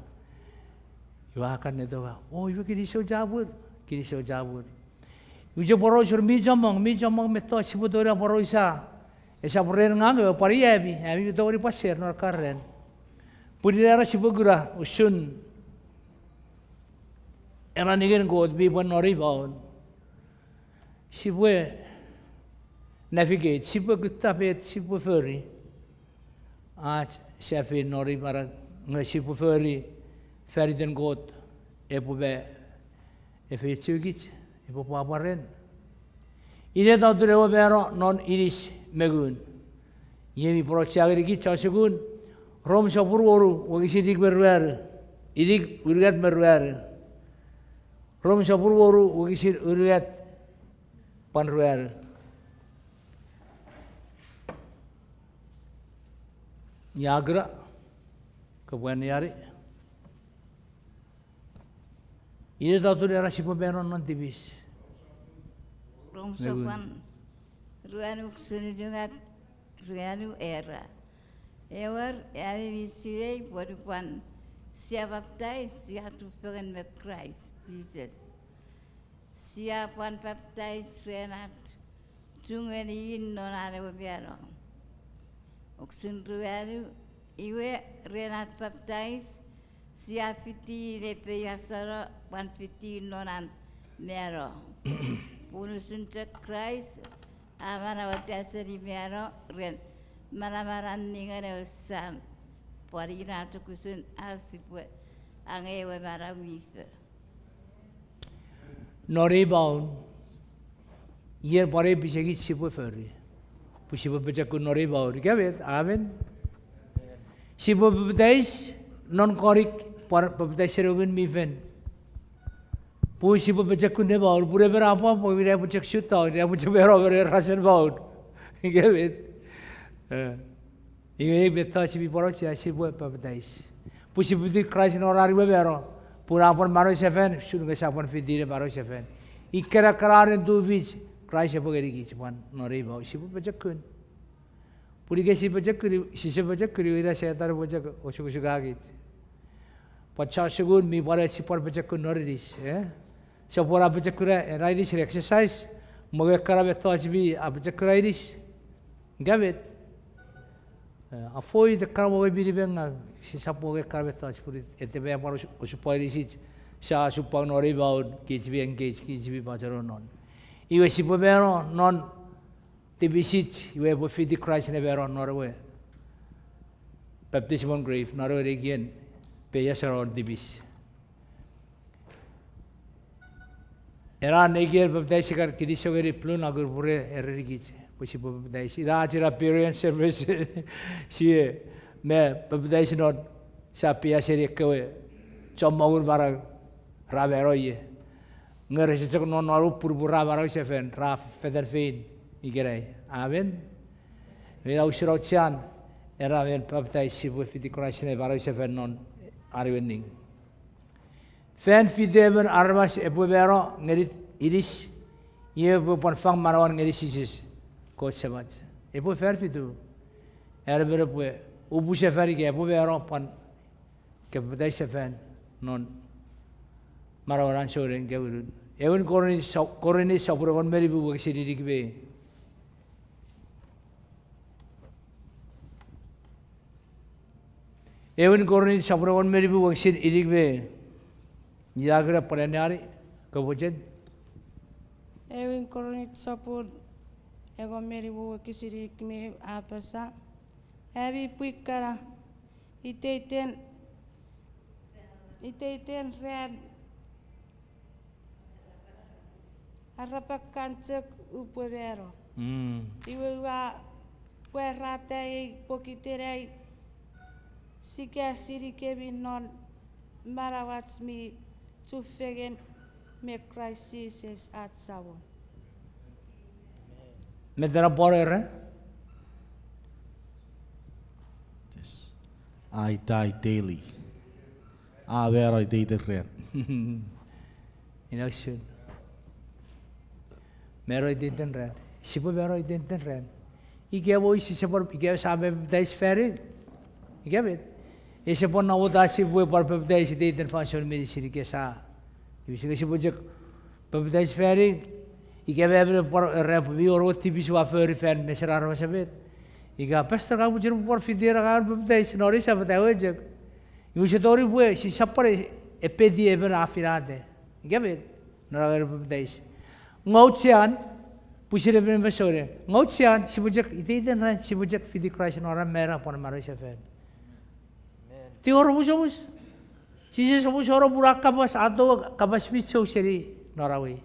yo akan ne doa oh yo kiri so jabur yo boro sur mi jamong me to si bodora boro isa esa borer ngang yo pari abi to ri passer no karren pudira si bogura usun era nigen god bi bon nori baun si bue navigate si pue tapet si pue feri ach sefi nori para ngai si pue feri den god e pue e fe chugit e pue aparen ine ta dure o bero non iris megun yemi pro chagri ki chasugun rom sapur oru o isi dik berwer idik urgat berwer rom sapur oru o isi urgat panruer Niagara, kebuan niari. Ini tahu tu daerah siapa beron nanti bis. Rom sopan, ruanu seni dengar ruanu era. Ewer eri sirei porupan sia baptize sia tu fegen me Christ Jesus. Sia pan baptize renat tungeni nonare biaro. Oksin ruaru iwe renat baptize sia fiti lepe yasara pan fiti nonan mero. Punusun Christ amana watasari mero ren malamaran ningare sam porina tukusun alsipwe angewe maramife. Noribaun, yer pare bisegi sipu ferri. Pusipu bejaku noribaun, kaya amen. Sipu baptize non korik baptize serugun mifen. Pusipu bejaku ne baun, pure berapa pun dia bejak syuta, dia bejak berapa rasan baun, kaya. Ini betul sipu poro cia sipu baptize. Pusipu di Christ norari berapa. Purapon maro seven, shunu ke sapon fidire maro seven. Ikera kararin tu vich, Christ sepo geri kici pan nori bau sipu pejekun. Puri ke sipu pejekuri, sisi pejekuri ira setar pejek osuk osuk agit. Pacha segun mi pare sipor pejekun nori dis, sepora pejekura ridis exercise, moge karabe to ajibi pejekura ridis, gabet. Afoi de karabe biri benga. Si sapo ke karabe to ajibi ete be paro osupoi dis. Sa supang nori bau kici engage kici pacaro non. Iwe sipo bero non tibisit iwe po fiti Christ ne bero norwe. Baptism on grave norwe region peya saro dibis. Era negier baptize kar kidisho geri plun agur pure erri kici. Po sipo baptize. Ira chira parent service si me baptize non sa peya seri kewe chomagur barang Ravero ye, ngeresi cek non naru pura barang seven, raf feather fein, igerai, amen. Bila usirau cian, era amen baptize sibu fiti Christ ne barang seven non ariwening. Fen fidemen armas epu bero ngerit iris, ye epu panfang marawan ngerit isis, coach sebat. Epu fer fitu, era bero pue, ubu seferi ke epu bero pan ke baptize seven non. Marawaran soren kewurun. Ewen koroni sapurawan meri bubu kesini dikbe. Ewen koroni sapurawan meri bubu kesini dikbe. Jaga perenari kebujen. Ewen koroni sapur ego meri bubu kesini dikbe apa sa? Ebi puikara iten red. Arapakan cek upevero. Iwe wa rate pokiterei sika siri kebi non marawats mi tufegen me crisis at sawon. Medera borere. I die daily. Where I did it ren. Inaction. Mero identen ren. Sipo mero identen ren. Ike wo isi sepor ike sabe dais ferry. Ike bet. Ese pon na wota sipo par pe dais identen function meri siri ke sa. Ibi sipo jek pe dais ferry. Ike be por rep vi oro tibi swa ferry fan mesera ro sabet. Ike pastor ka bujur por fidera ka pe dais nori sa bata wejek. Ibi se tori bue si sapore e pedi e ben afirate. Ike bet. Nora pe dais. Ngaucian, pusir ben besore. Ngaucian, sibujak itu ran sibujak fidi Christ orang merah pon manusia fen. Tior musumus. Sisi semus orang burak kabas atau kabas picu seri norawi.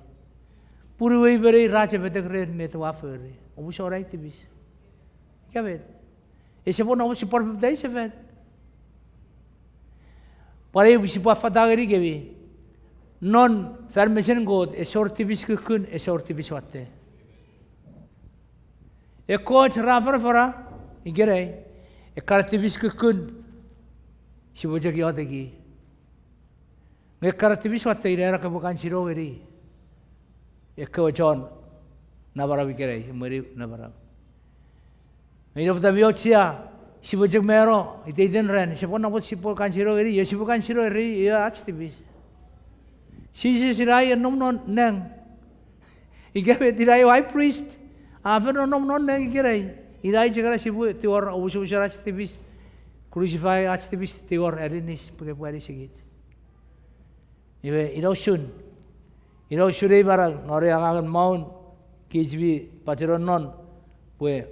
Puri beri raja betek ren metu aferi. Omus orang itu bis. Kabet. Ese pon omus por dai se fen. Pare bisi pa fadageri gebi. Non fermation god e sorti biskukun e sorti biswatte. E coach rafer fora igerei e karti biskukun sibojak yotegi. Me karti biswatte ira ka bukan siro geri. E coachon nabara bigerei meri nabara. Ino pata biotsia sipo jek mero ite den ren sipo napot sipo kan siro eri ya sipo kan siro eri ya activis sisi sirai nom non neng igabe tirai high priest afer nom non neng igerai irai jekara sipo tior usu activis crucify activis tior erinis pure sigit iwe iro shurei barang nore agan maun kijbi pateron non pue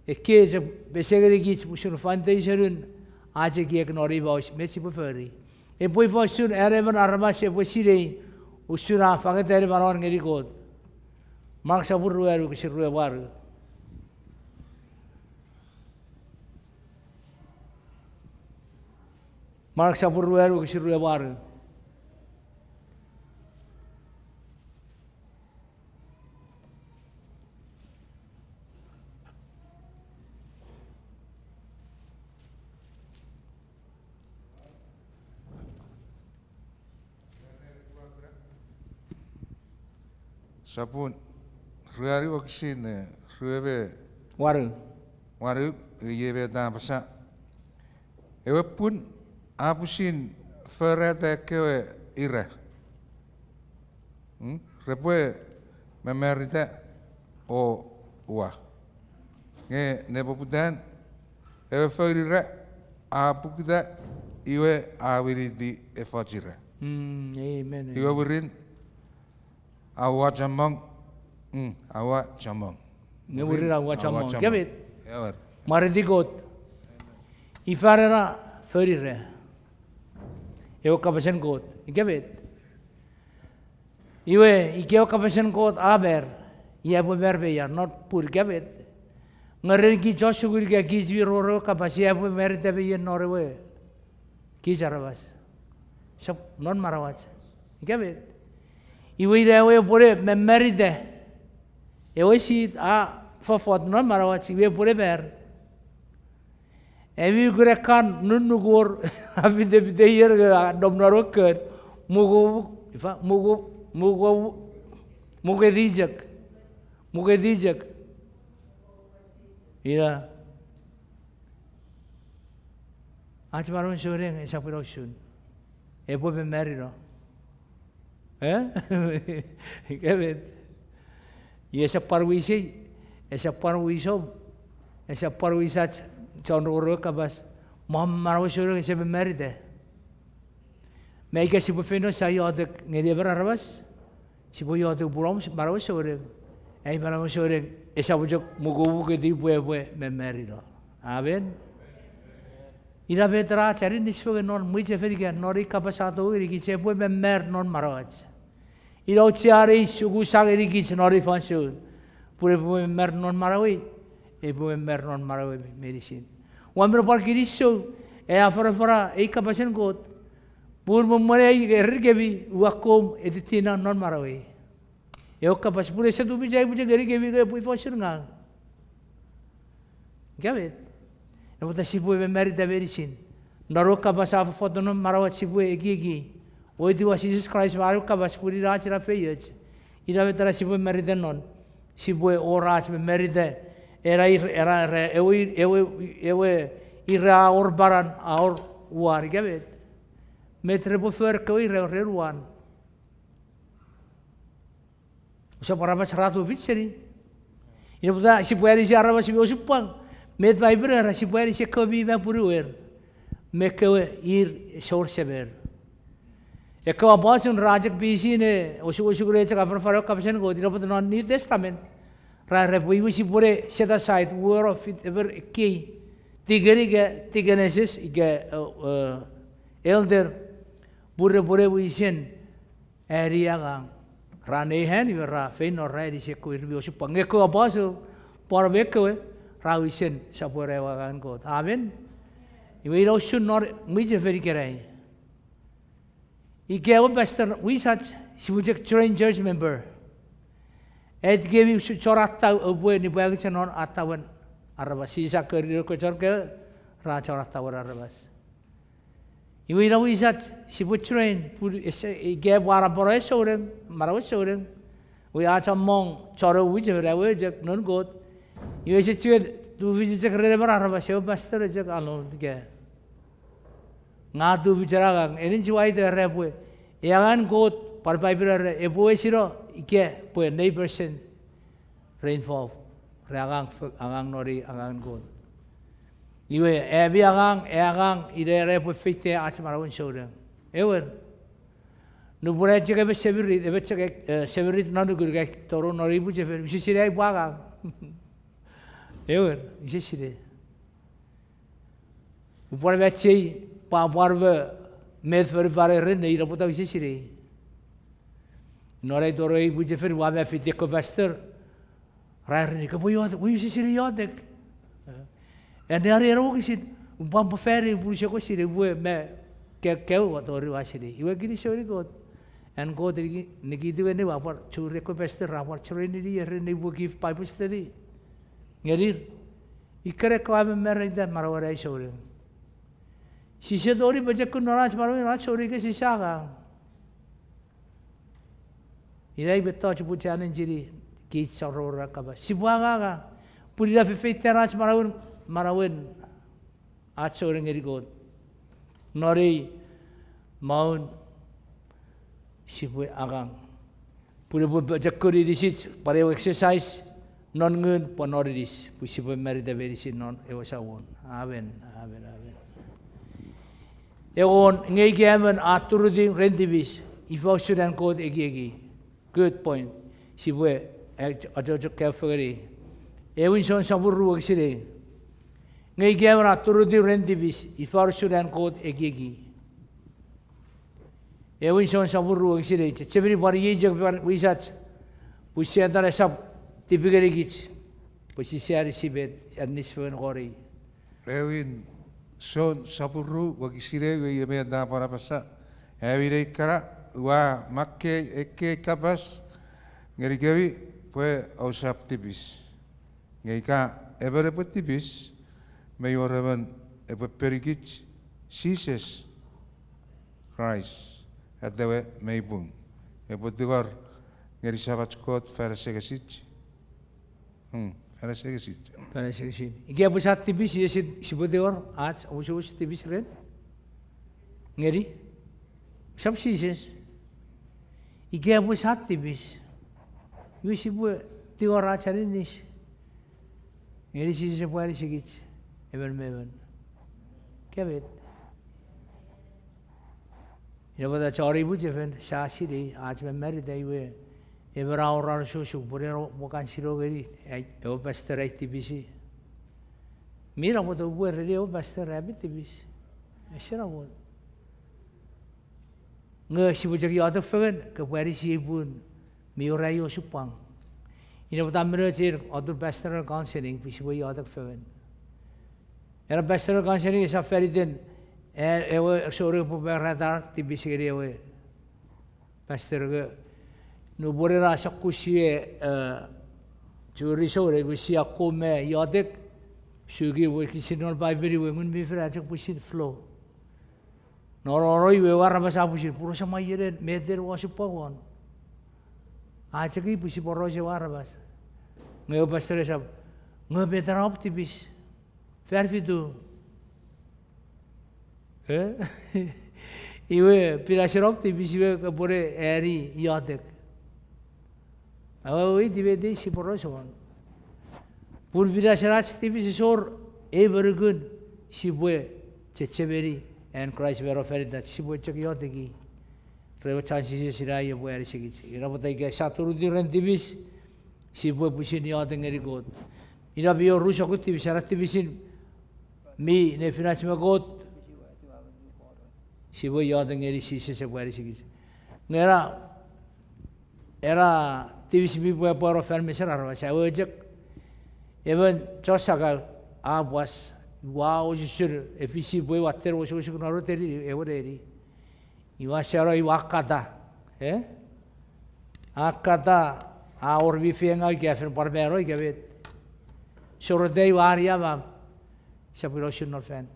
Eke je besegeri gits musun fantaisierun aje giek nori baus mesi peferi. E poi fosun erevan arma se posirei usura fagetere baron ngeri god. Mak sabur rueru kisirue waru. Mak sabur rueru kisirue waru. Sapun ruari wakisin ruebe Waru. waru yebe da basa. Ewe pun apusin ferete kewe ire. Repue memerita o ua. Nge nepoputan ewe ferire apukida iwe awiri di efajire. Amen. Iwe wirin awa jamang, awa jamang. Ne wurir awa chamon. Gabit. Ewer. Maredigot. Ifarera ferire. Ewa kapasen got. Gabit. Iwe ikeo kapasen got aber. Ia berbe ya not pur gabit. Ngeren ki Joshua ki gizwi roro kapasi ia berbe be ya norwe. Ki jarabas. Sab non marawat. Gabit. Iwe irewe pure memeride. Ewe si a fafot non marawat iwe pure ber. Ewi gure kan nunugur avide vide yer domnaro ker mugo dijak. Ira. Aç baron şöyle hesaplar olsun. Epo be meriro. Evet. Esa parwisat chonro kabas mamaro şöyle ese be meride. Mega sibu feno sayodak ngede berarabas. Sibu yodak buram maro şöyle. Ay maro şöyle esa bujok mugo ke di bue me meriro. Amen. Ira betra cari nispo non muice feriga nori capasato iri che poi mer non maroj. Ira uciare sugu sageri che nori fansu. Pure poi mer non maroi e poi mer non maroi medicine. Wambro par kiriso e afara e capasen got. Pur momore ergebi wakom editina non maroi. E o capas pure se tu bijai buje gergebi ke poi fansu nga. Gavet. Namun sibu merita berisin. Naroka basa foto non marawat sibu egi. Oi diwa Jesus Christ baru kabas puri rachira peyaj. Ira betara sibu merita non. Sibu orach merita. Era ewe ira orbaran aor war gavet. Metre bofer kau ira reruan. Usa parabas ratu vitseri. Ira puta sibu eri siarabas sibu usupang. Met Bible ra si puede se kobi va puruer. Me ke ir shor seber. E ko abas un rajak bisi ne osu gure cha afar faro kapsen go dira non New Testament. Ra repui si pure set aside war of it ever ki. Tigenesis ge elder pure wisen area gang. Ra ne hen ra fein or ra di se ko ir bi osu pange ko abas por vekwe Rawisen sapore wakan kot. Amen. Iwe ilo sun nor mije veri kerai. Ike o pastor wisat sibujek train church member. Et gevi su chorata obwe ni bagi chanon atawan arabas sisa kerir ko chorke ra chorata war arabas. Iwe ilo wisat sibu train pur ige wara bore soreng maraw soreng. We acha mong choro wije rawe jak non got. Iwe se tu visi cek rere berarabas ya pastor cek alon ke. Ngatu bicara kan, ini cuai itu repue. Yang kot parpai berare, epue siro ike pue 9% rainfall. Agang nori agang kot. Iwe ebi agang ide repue fite aci marawun shoulder. Ewer. Nubure cek ebe severit nanu gurgai toro nori bu cefer. Bisi sirai bu agang. Ewer, bisi sirai. Upar becei. Paparve med för varje renne i rapporta vissa siri. Några då i budget för vad vi fick det kopester. Rare ni kapo jag, vi siri jag det. En där är också sitt på färre bulsha ko siri bu med ke vad då ri siri. Iwa gini sori god. En god ni gitu ne wapar chure kopester rapor chure ni renne bu give pipe study. Ngerir. Ikare ko ame merida marawara sori. Sisa dori baca kun orang separuh orang curi ke sisa kan. Irai betul cuba jalan jadi kit sorora kaba. Sibuang kan. Puri dah fifty orang separuh marawin. Acor ngeri god. Nori maun sibu agang. Puri baca kuri di situ pada exercise non ngun ponori dis. Puri sibu merita beri si non ewasawon. Amen. Amen. Amen. Egon ngay gamen aturuding rendivis ifau sudan code egi. Good point. Sibwe ajo kaferi. Ewin son saburu agsire. Ngay gamen aturuding rendivis ifau sudan code egi. Ewin son saburu agsire. Chebri bari yejak wisat. Pusi antara sab tipikari gits. Pusi siari sibet adnisfen gori. Ewin son sapuru wagisire we me da para pasa evire kara wa makke ekke kapas ngeri gawi pue ausap tipis ngeika evere tipis me yorevan epe perigich Jesus Christ adewe meibung epotigar ngeri sabat kot farasegasit farasegasit Parece que Igi apa saat tibis ya si bodeor ads us tibis ren ngeri sab sises Igi apa saat tibis yu si bu tior acari nis ngeri sises apa hari sigit even kebet ina pada cari bu jefen sasi deh ads memeri deh we Evra orang susu boleh bukan siro geri, eo pastor tibisi. Mira mo tu buat eo pastor rabbit tibisi. Esira mo. Nge si bujak yo tu fen ke pari si pun miurai yo supang. Ina mo tamir cer otur pastor counseling pisi bo yo tu fen. Era pastor counseling isa feriten eo sore po beradar tibisi geri eo pastor ke no boleh rasa kusie curi sore kusie aku me yadek sugi we kisinol baiberi we mun bifra cak pusin flow noroi we warna bahasa pusin puro sama yeren meder wasu pawon aja ki pusi poro se warna bahasa ngeu pastor sab ngeu betar optimis fervidu iwe pirasir optimis we kapore eri yadek Awal ini dia si porosan. Pun bila serat tibi sesor evergun si boy ceceberi and Christ were offered that si boy cek yotegi. Preva chances sirai boy ari sigit. Ira botai ke satu di rentibis si boy pusin yoteng eri god. Ira bio rusa kot tibi serat tibisin mi ne finance me god. Si boy yoteng eri si boy ari sigit. Ngera era Tivis bi buat poro ferme serar saya wajak even cosagal abwas wow jisur efisi buat water wasu kunaro teri eweri iwa sero iwa kata akata aur bi fienga gefen barbero gebet sordei waria bam sapiroshin no fan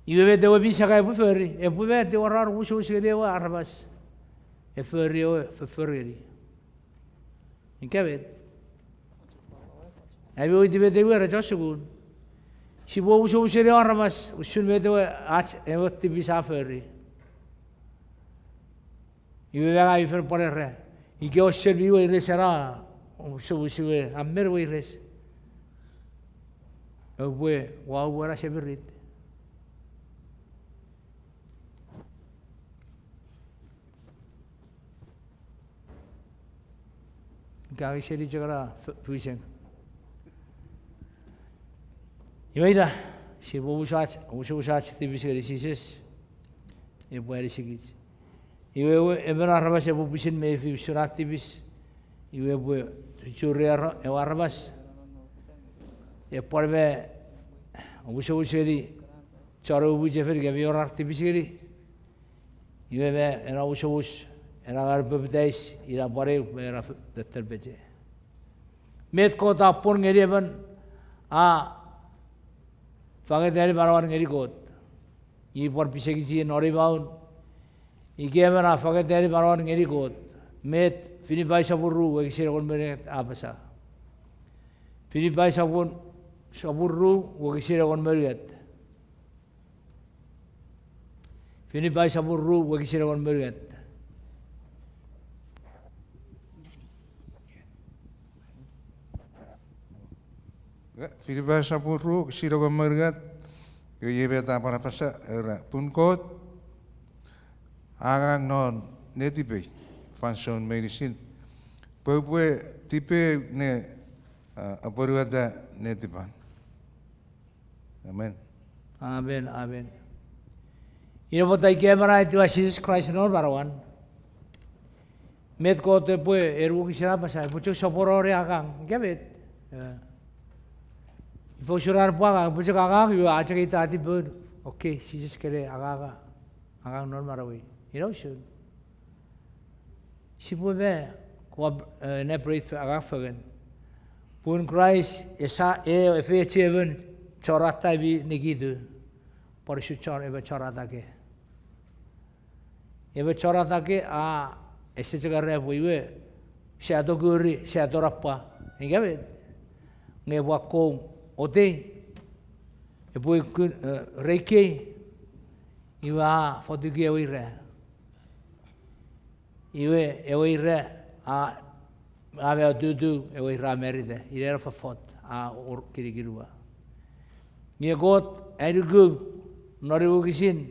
Iwe dewa bisa kaya buferi, buferi dewa rar wusu wusu dewa arbas, feri o feri. Ingkabit. Abi oi tibe tibe ra josugun. Si bo uso usere aramas usun mete ach emot tibi safari. Ibe ga ifer pore re. Ike osel biwa iresara uso usiwe ammer wa ires. Obwe wa wara seberit. Gari seri jagara puiseng. Ibaida si bo usach tibi segeri sises. Ibu ari sigit. Iwe ebera rabas ebu puisin me fi surat tibis. Iwe bu curia ewarabas. Porbe useri cara ubu jefer gabi orar tibis segeri. Iwe be era us era garbebdais ira bare era terbeje. Met ko ta pon ngeri ban Fakat dari barawan ngeri kot. I por pisegi ji nori baun. I gemera fakat dari barawan ngeri kot. Met Filipai saburu wegi sira kon mere apasa. Filipai saburu wegi sira kon meriat. Filipai saburu wegi sira kon meriat. Filipai saburu sira kon meriat. Ye beta para pasa punkot agang non netipe function medicine. Pupue tipe ne aporuada netipan. Amen. Amen, amen. Ino botai kemara itu Jesus Christ nor barawan. Met ko te pue eru kisira pasai pucuk soporore agang. Gebet. Ifo surar puaga pucuk agang yo aja kita ati bud. Okay, Jesus kere agang nor barawi. You know should. Si pue be ko ne breathe agang fagen. Pun Christ esa F7 chorata bi negidu. Porisu chor ebe chorata ke. Ebe chorata ke ese chegare buiwe shadow guri shadow rapa. Ingabe nge wakong ote ebe reiki iwa fotugi ewire. Iwe ewire ave dudu ewire meride. Ire fa fot or kirigirua. Nge got erugu nori ugisin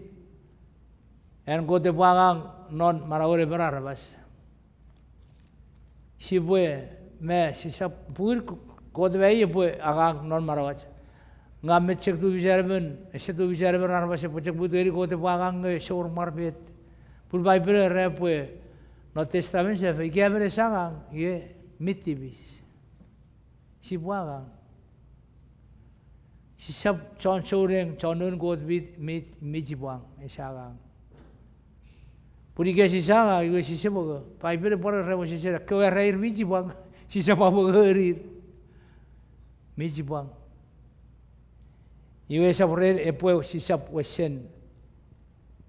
en gote puagang non marawore berarabas si bue me si sa pur gote vei bue agang non marawach ngam me cek tu bijarben ese tu bijarben arabas se pocek buteri gote puagang nge shor marbet pur bai ber re bue no testament se fe gebre sagang ye mitibis si puagang si sab chon choreng chonon god with mijibuang esagang puri ke si saga iwe si sebo pai pere por rebo si sera ke reir mijibuang si sapa bo gerir mijibuang iwe sa porre epo si sap wesen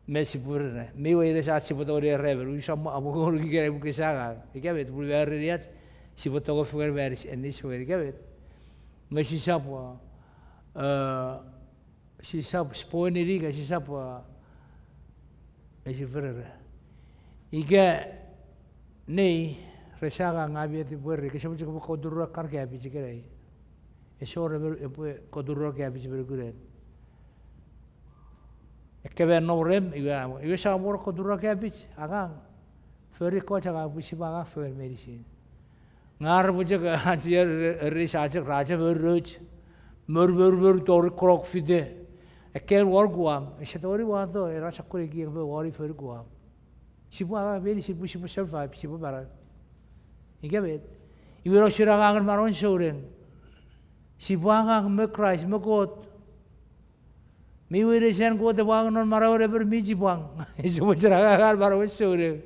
mesi purre mi we sa si potore rever u sama abo go ki ke bu ke saga ke bet puri ver riat si potogo fuer veris en this way ke bet mesi sapa si sap spoeneriga si sap esi frere ike nei resaga ngabi ti puer ke semu ko kodurra karke abi sikere esore e kodurra ke abi sikere ke ver no rem iga sa mor kodurra ke abi aga feri ko chaga busi baga fer medicine ngar buje ga hajier research raja verruch mur tor krok fide eken war guam esetori wado era sakuri gi be wari fer guam sibu aga beli sibu survive sibu bara igabe ibero shiraga ngar maron shoren sibu aga me Christ me god mi wire sen god wang non marawre ber miji bang sibu shiraga ngar maron shoren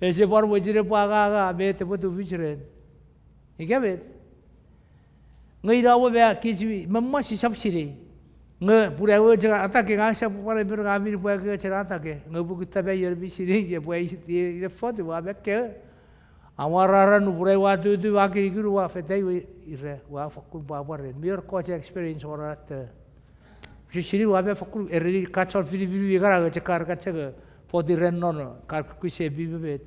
ese por wajire paga be te botu vichren igabe ngai rawo be kichi mamma si sabsiri nge pura wo jaga atake ga sa pare ber ga mir puya ke chara atake nge bu kita be yer bi siri je puya ire foto wa be ke Awarara nu pura watu itu wakil guru wa fetai ire wa fakul bawa Mior coach experience orat. Sini wa be fakul eri kacol fili gara cekar kacak podi rennon kar kuise bibet.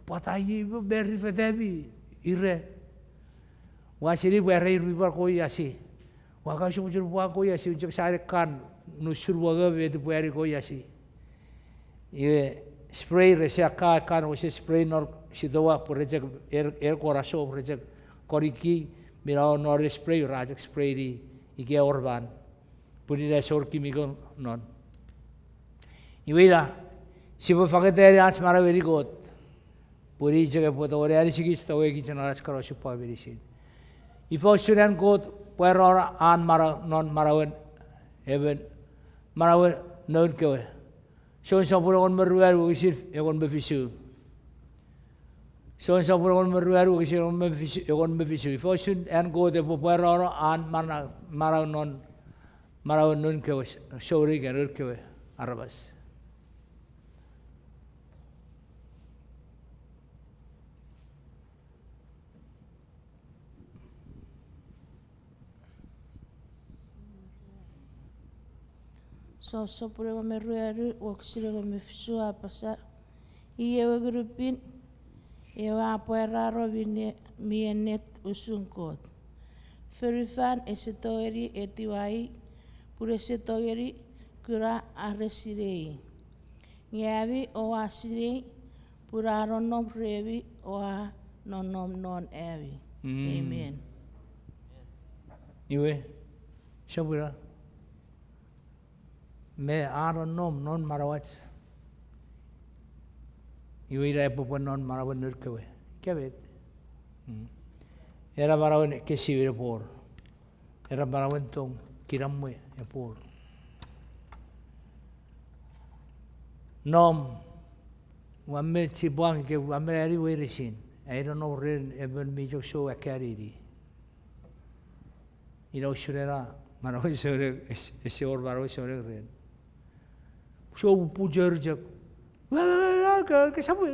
Patai beri fetai ire. Wa sini beri ribar koi asi. Wa kasih muncul buah koi asi untuk sari kan nusur waga be tu beri koi asi. Ie spray resia kan wase spray nor sidoa project air coraso project koriki mirao nor spray rajak spray di ike orban puri resor kimiko non iwira sibo fakete as mara very good puri jaga poto ore ari sigis to egi chanaras karo supa very sin if I shouldn't go where an mara non marawen even marawen non ke so pura on meruar wisir egon befisu so pura on meruar wisir egon befisu if I should and go the popular an mara non ke so rigar ke arabas So pura me ruaru o kisira me fisua pasa I ewe grupin ewe apoeraro vine mienet usunkot ferifan esetoeri etiwai pura esetoeri kura aresirei nyavi o asirei pura ronom revi o nonom non evi amen iwe shabura me aronom non marawat iwe ira popo non marawan nurkewe kebet era marawan kesi ire por era marawan tong kiramwe e por nom wamme chibuang ke wamme ari we resin I don't know ren even me jo show a carry ira shurera marawan shore ese or marawan shore ren so pujar jak ke sabu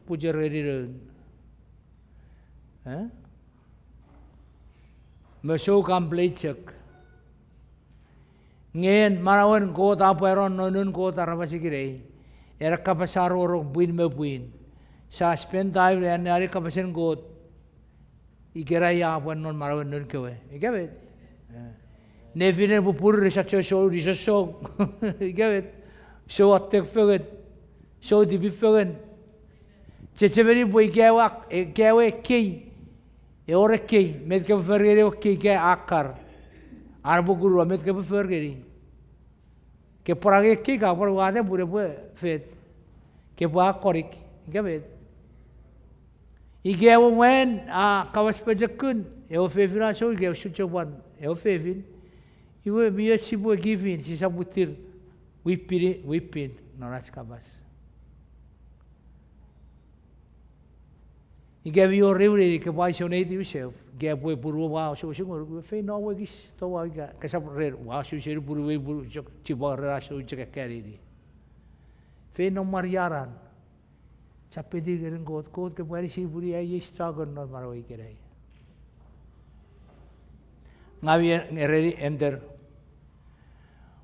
pujar rin Masuk complete check. Ngayon, marawan ko tapueron nonon ko tarabasi kirei. Era kapasar orok buin me buin. Sa spend time yan ari kapasin ko ikira ya apuan non marawan non kewe. Ikabit. Nevinen pupur research show ikabit. Show atek feget. Show dibi feget. Ceceberi boi kewe kei. E ora kei, met ke vergeri o kei ke akar. Arbo guru met ke vergeri. Ke porage kei ka por wade pure fet. Ke boa korik, gabe. Ige o wen a kawas pajakun, e o fevira so ige o chuchoban, e o fevin. Iwe biya sibo givin, si sabutir wipin noras kabas. Ige biyo reure ke bai so nei tiu se ge boi puru wa so so fe no we gis to wa ga ka sa re wa so se puru we puru ci ba ra so ci ka kari di fe no mariaran chape di geren got ke bari si puri ai struggle no maro i kerai ngavi ngereri ender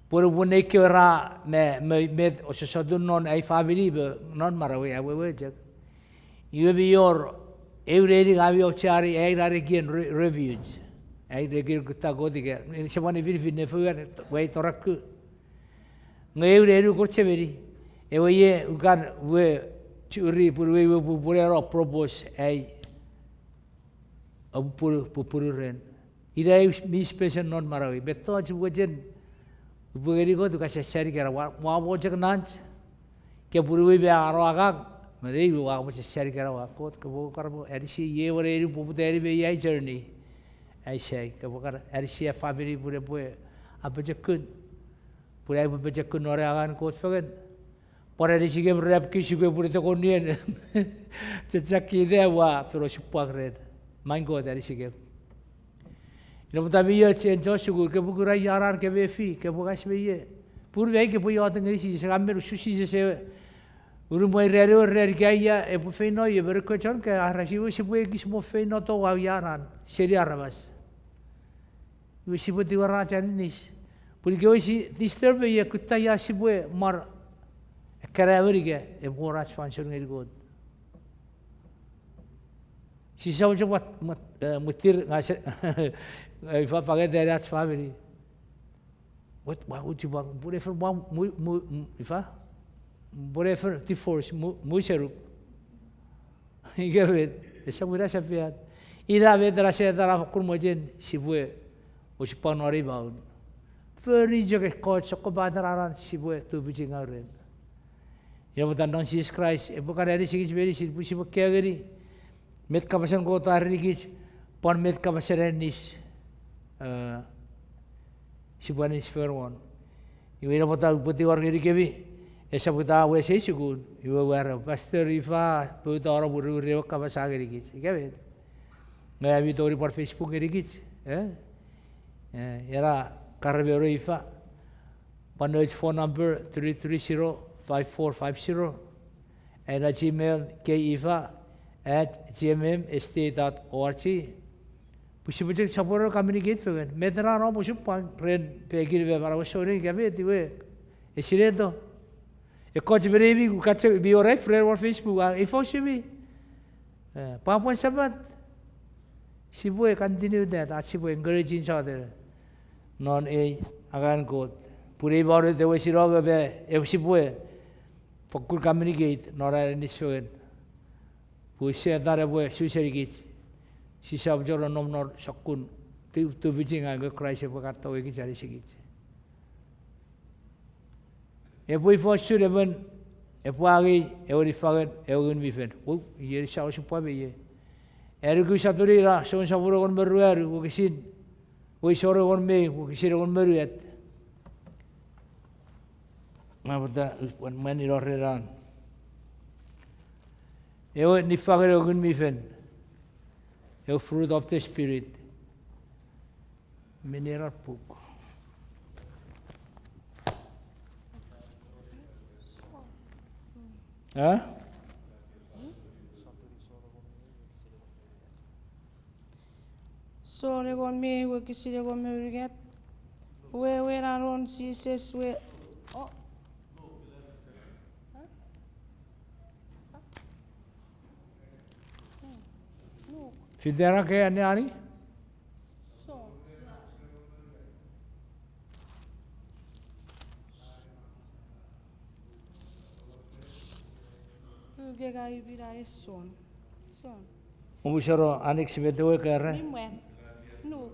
puru bunai ke ra me o so dun non ai family non maro ai we je iwe biyor Every gavi of chari, again refuge. I regret Gutagotica. Someone if you never wait or a coup. Every Goceveri. Every year, you got where to reap, we will put a propose a Pupuren. It is Miss Person non Marawi, but thought you would very go to Casasarica. What was a nunch? Kapuri Aragag. Mari wa was Sarikara wa kot ko karbo RC ye wore eri puputeri be ai journey ai sai ko kar RC family pure pue apajakun pure apajakun ore agan kot fagen pore RC ke rap ki suge pure to konien chachaki de wa pero supagred main go RC ke no tabi ye chen jo sugu ke bukura yaran ke be fi ke bukas be ye pure ke pu yo tengri si se gamber sushi se Uru mai rere gaya e pu feino ye berkochon ke arasibu sibu ki semua feino to wawiaran seri arabas. Ibu sibu tiwara chanis. Puri ke si disturb ye kutta ya sibu mar karawari ke e bora expansion ngeri god. Si sao jo mutir ngase ifa pakai dari atas family. What would you want? Puri for ifa boleh ti force mu serup. Igavet, esa mura sapiat. Ira vedra se dara kurmojen sibue o si panori baun. Feri joge coach ko badararan sibue tu bijing aren. Ya bukan non Jesus Christ, e bukan dari sigi beri sibu sibu kageri. Met kapasan ko tari gis pon met kapasan nis. Sibuanis ferwon. Iwira pota putih warga di kebi. Esa puta wese sigun, iwa wara pastor ifa puta ora buru rewa kabasa gerigit. Ikabe. Ngaya vitori por Facebook gerigit. Era karabero ifa. Panoich phone number 330-5450 and a Gmail kifa@gmmstate.org. Pusi-pusi saporo communicate dengan. Metra no pusi pang ren pegir be para wasori kabe tiwe. Esiredo. E coach berevi ku kaca bi orai frere war Facebook e fosimi. Papuan sabat. Sibu e continue that sibu encouraging other. Non e agan ko puri baru te we siroga be e sibu e pokul communicate nora niswen. Pusi adare we suserigit. Si sabjoro nom nor sakun tu bijinga go Christ e pakato e kijari sigit. E poi fosse ben e poi e ori fagen e un vifen. Ieri sao si può beye. Ero qui saptori ra sono saporo con berruer o kisin. O isoro con me o kisire con meruet. Ma bota wan mani roreran. E o ni fagen o un vifen. E fruit of the spirit. Mineral puk. Sore gon me we kisire gon me riget. We raron si ses we. Oh. Fidera ke ane ani? So. Gega ibira son. Son. Umusoro anik sibetewe kere. Nimwen. No.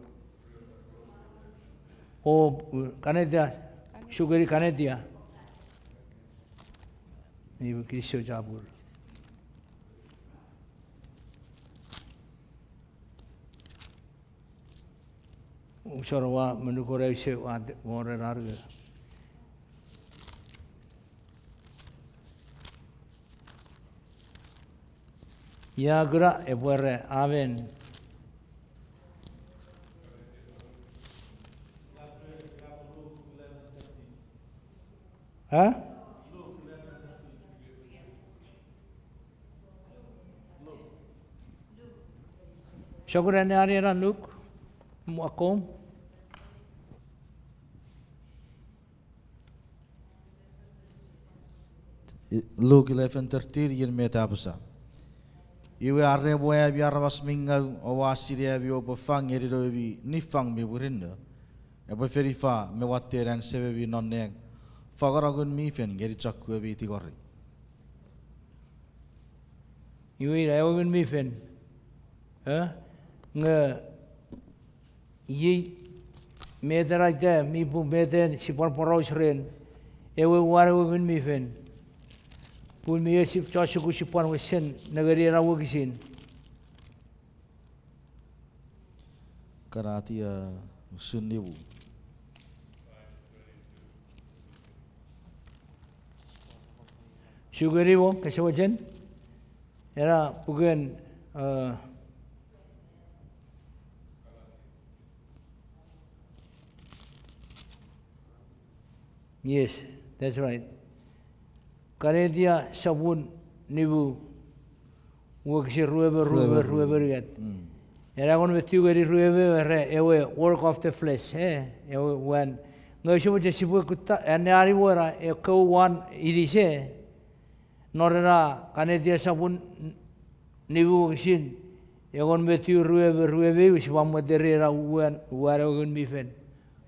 O kanetia, sugeri kanetia. Ni kisio jabur. Umusoro wa menukore ise wa more narga. Ya gura e puere, amen. Ha? Syukur ni hari ran Luke, muakom. Luke 11:13 yen metabusa. Iwe arre boya bi arabas minga o wasire bi o bofang eri do bi nifang bi burinda. E bo ferifa me watteran sebe bi nonneng. Fagaragun mi fen geri chakku bi tigorri. Iwe ra ewan mi fen. Nga ye medera de mi bu meden si por poros ren. Ewe warewan mi fen. Pun mi si chasu ku si pon wesen negeri rawo kisin. Karatia sunnibu. Sugeri wo kesawajan. Era pugen yes, that's right. Kanetia sabun nibu. Wakisi ruebe rigat. Era kon betiu gari ruebe re ewe work of the flesh ewe when ngai shubu jesibu kutta anari wora e ko wan idise norera kanetia sabun nibu kisin e kon betiu ruebe usibam modere ra wan wara gon mifen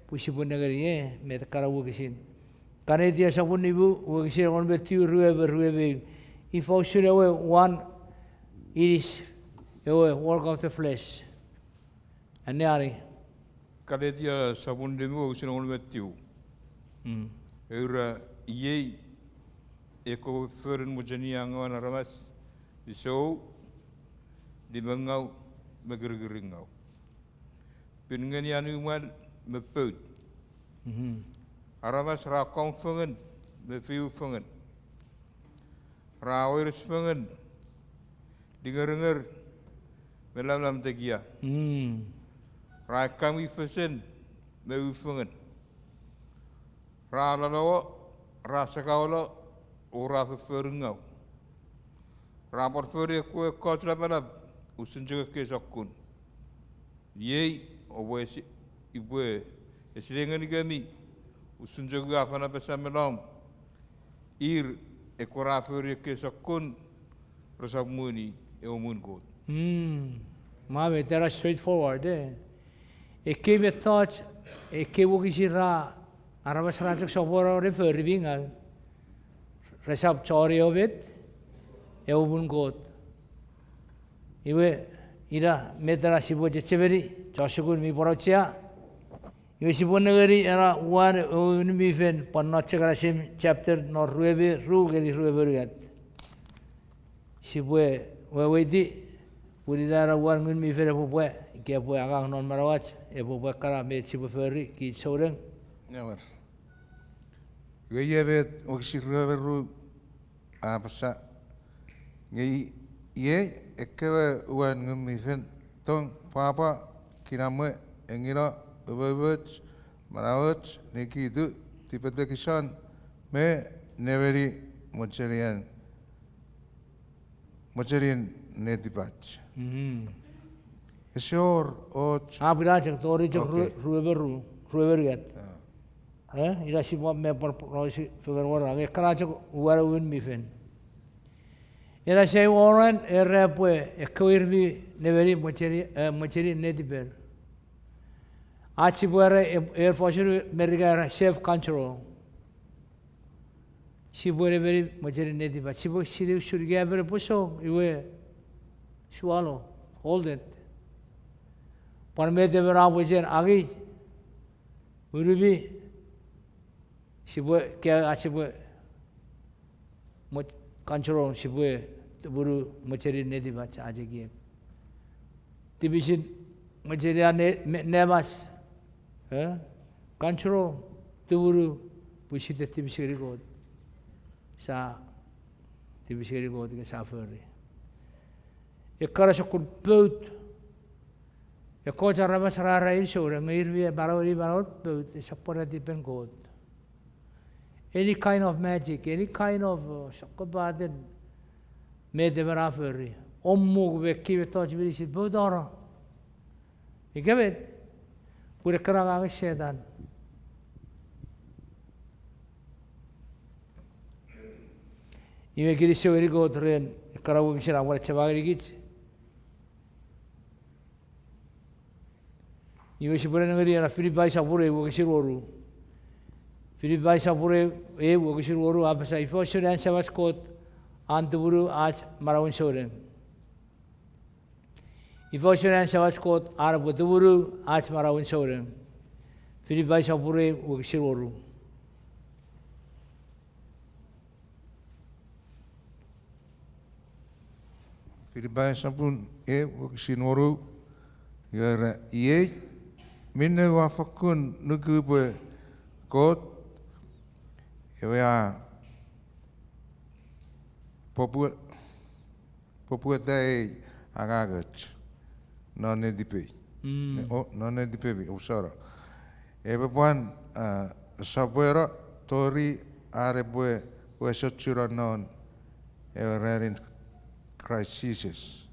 pusibu negari metakara wakisin kanetia sabun nibu wakisi kon betiu ruebe ifau surewe wan iris ewe work of the flesh. Anari. Karetia sabun demu o sinong metiu. Eura iei eko feren mujani angau na ramas di so di mengau megergeringau. Pinngani anu mal mepeut. Aramas ra konfangen mefiu fangen. Ra oirs fangen dengar melam tegia. Ra kami fesen meufangen. Ra lalo ra sakaulo ora ferengau. Ra porfere ko kotla balab usunjega ke sakun. Yei obwesi ibwe eslengan gami usunjega afana pesamelam ir ekora fere ke sakun rasabmuni eomun god. Mame, they're straightforward. E che mi touch, e che vuoi che ra, arabas ranchok sabora refer binga, resab chori ovet, eomun god. Iwe ira metara sibo jecheveri, Joshua mi porochia. Iwe sibo negeri era war mi fen pannacha sim chapter nor ruebe ruget. Sibo we Purida war ngun mi fere popwe ke po aga non marawach e popwe kara me sibo ferri ki soren Jammer. Ye bet wakisi ruebe apasa. Ye ekewe wan ngum mi fen tong papa kinamwe engira ubewach marawach neki du tipete kisan me neveri mocherian netipach. Esor och. Birajak tori jok ruebe gat. Ira sibo me por roisi fever war age kara jok war win mi fen. Ira sei oran era pue ekoirvi neveri mocheri netiper. Achi buere air force merga chef control. Sibuere very mocheri netiper. Sibo siri shurga very puso iwe swallow, hold it. Parmete vera wajen agi. Urubi. Sibu kya asibu. Control sibu buru mocheri nedi baca aja gie. Tibisin mocheri nebas. Control buru pusite tibisiri god. Sa tibisiri god ke safari. Ekara sokun boat. Ekoja rabas rara insure ngirvi barot boat sapora dipen god. Any kind of magic, any kind of sokobaden made the baraferi. Ommu vekki veto jbirisi bodara. Ikabet pure karanga shedan. Iwe kiri seweri god ren karawu kishira wala chabagri git. Iwe sibure ngari ana Filipai sabure wo kishiroru. Filipai sabure wo kishiroru apasa ifo shodan sabas kot antuburu आज marawun shoren. Ifo shodan sabas kot arbutuburu आज marawun shoren. Filipai sabure wo kishiroru. Filipai sabun wakisinoru yara minne wafakun nukube kot ya popue dai agagach non edipe non edipe usara ebe puan sabuera tori arebue Pue sotsura non ever in Christ Jesus.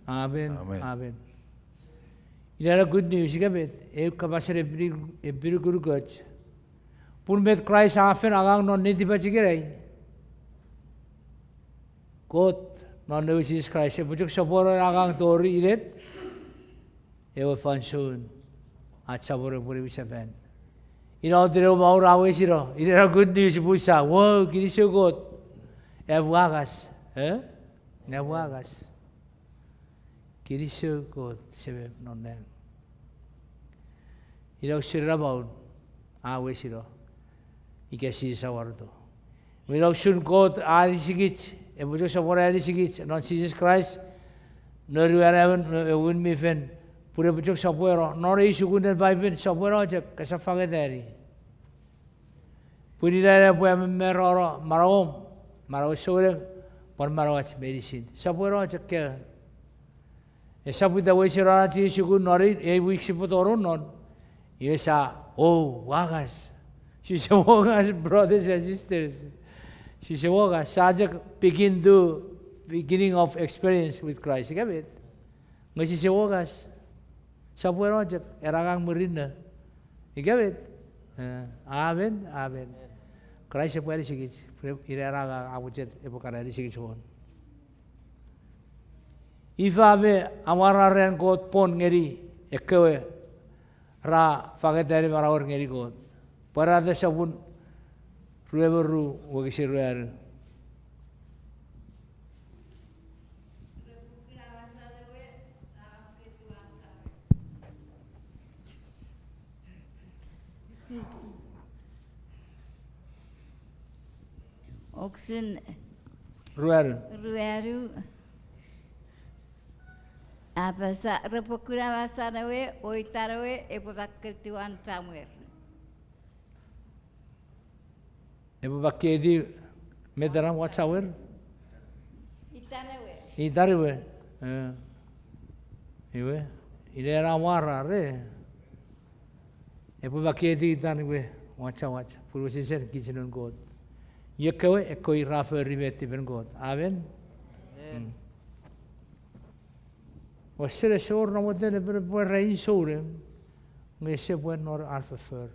Amen. Amen. Amen. Ila good news ikabet e kabasar ebir guru coach. Pun met Christ afen agang non niti bachigerai. Kot non no Jesus Christ e bujuk sabor agang tori iret. E o fansun at sabor puri bisaben. Ina dire mau rawe siro. Ila good news busa. Wow, kini so good. E buagas, Ne buagas. Kini so good sebe non ne. Ila sira baun. Awe siro. Ike si sawardo. Ila sun good ari sigit. E bujuk sabor ari sigit. Non Jesus Christ. No ruaraven win me fen. Pure bujuk sabor. Non isu kunen Bible sabor aja kasafage dari. Puri rara pue meroro marau sore pon marau medicine. Sabor aja ke. E sabu da wei sira ti sugu nori e wi sipotoro non. Yesa wagas. She wagas brothers and sisters. She wagas sajak beginning of experience with Christ. Ikabit. Ngasi si wagas. Sabor aja eragang merina. Ikabit. Amen. Amen. Christ pwede sige iraraga abujet epokara di sige chon. Ifa be amara ren god pon ngeri ekwe ra fagetari marawar ngeri god. Para da sabun rueberu wagi ruer. Oxen Rueru. Apasa repokura wasanawe oitarawe epobakketuan samuel. Ebu bakedi medaram watsawer. Itanawe. Itariwe. Iwe. Ilera wara re. Ebu bakedi itaniwe watsa. Purusisen kitchenon god. Yekawe ekoi rafa ribeti ben god. Amen. Wasere sor na modene ber rein sore. Ngese buen nor alfa fer.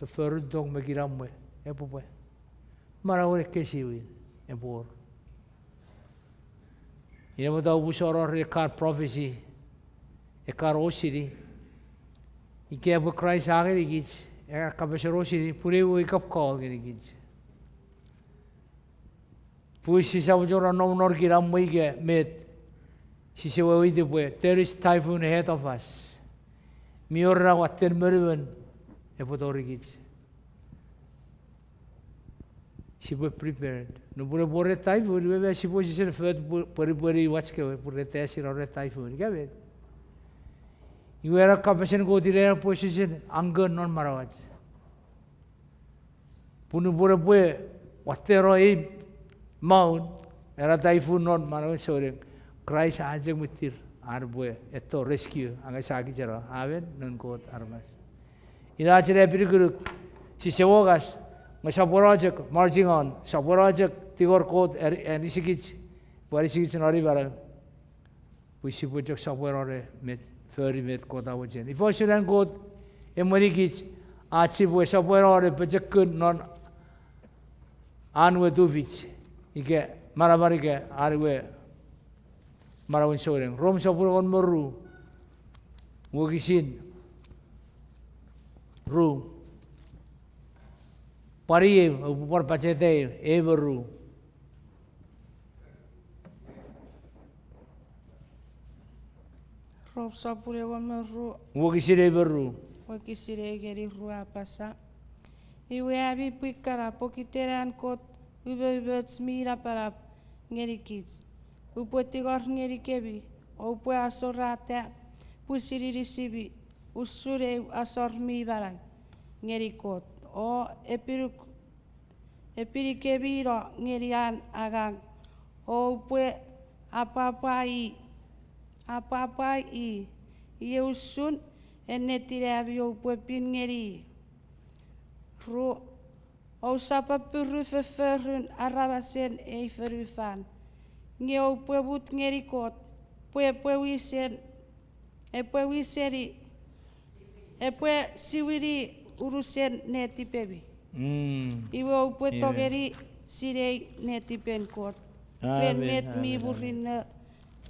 Fer dog megiramwe. Epo Marawore kesiwi ebor. Ina mo daw busoro rekar prophecy. Ekar osiri. Ike abo Christ ageri gits. Eka kabesoro osiri pure wake up call geri gits. Puisi sa bujora nor giram wige met. Si se wawide bue. There is typhoon ahead of us. Miora waten meruan. Epotori gits. She was prepared. No bore typhoon. We were supposed to first puri watch ke pure test or typhoon. Gabe. You were a compassion go dire position anger non marawat. Punu bore bue watero e mount era typhoon non marawat sore. Christ ajeng mitir arbue eto rescue anga sagi jara. Amen non god armas. Ina chere piriguru si sewogas Masaborajak marching on. Saborajak tigor code and isigich. Barisigich nori bara. Wisipujak saborore met furry met kota wajen. If I should go emerigich achibu saborore pajakun non anwe duvich. Ike marabarike arwe marawin soreng. Rom saboron moru. Wogisin. Room. Pari upar pacete everu. Rob sapure wameru. Wogisire everu. Wakisire geri rua pasa. Iwe abi pikara pokiteran kot ube smira para ngeri kids. Upotigor ngeri kebi. Upo asorate pusiri risibi. Usure asor mi barang ngeri kot. O epirikebiro ngerian agang o pue apapai yeusun enetire abio pue pin ngeri ru O sapa puru ververun arawasen e verufan. Ngeo puebut ngerikot. Puewisen puewiseri pue siwiri urusen neti pebi. Iwo upue togeri sirei neti pen kot. Pen met mi burin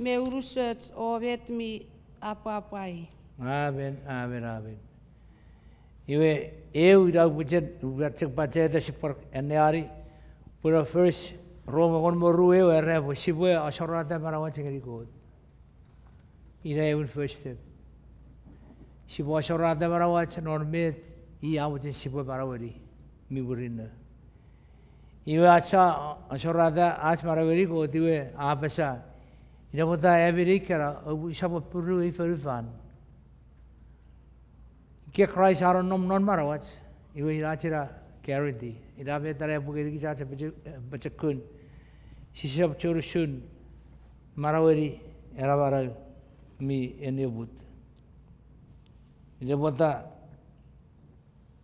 me urusets o vet mi apa-apai. Amen. Iwe eu ira bujet cek baca itu sipar eneari pura first Roma kon moru eu era sibue asorata marawan cengeri kot. Ira eu first step. Sibu asorata marawan normet I awu jen sibue marawari mi burina. Iwe acha asorata ach marawari kot iwe apesa. Ina bota Amerika abu sabo puru iferufan. Ke Christ aron non marawat iwe irachira guarantee ira betare bugeri ki chacha bachakun sisab chorusun marawari erawara mi enebut ira bota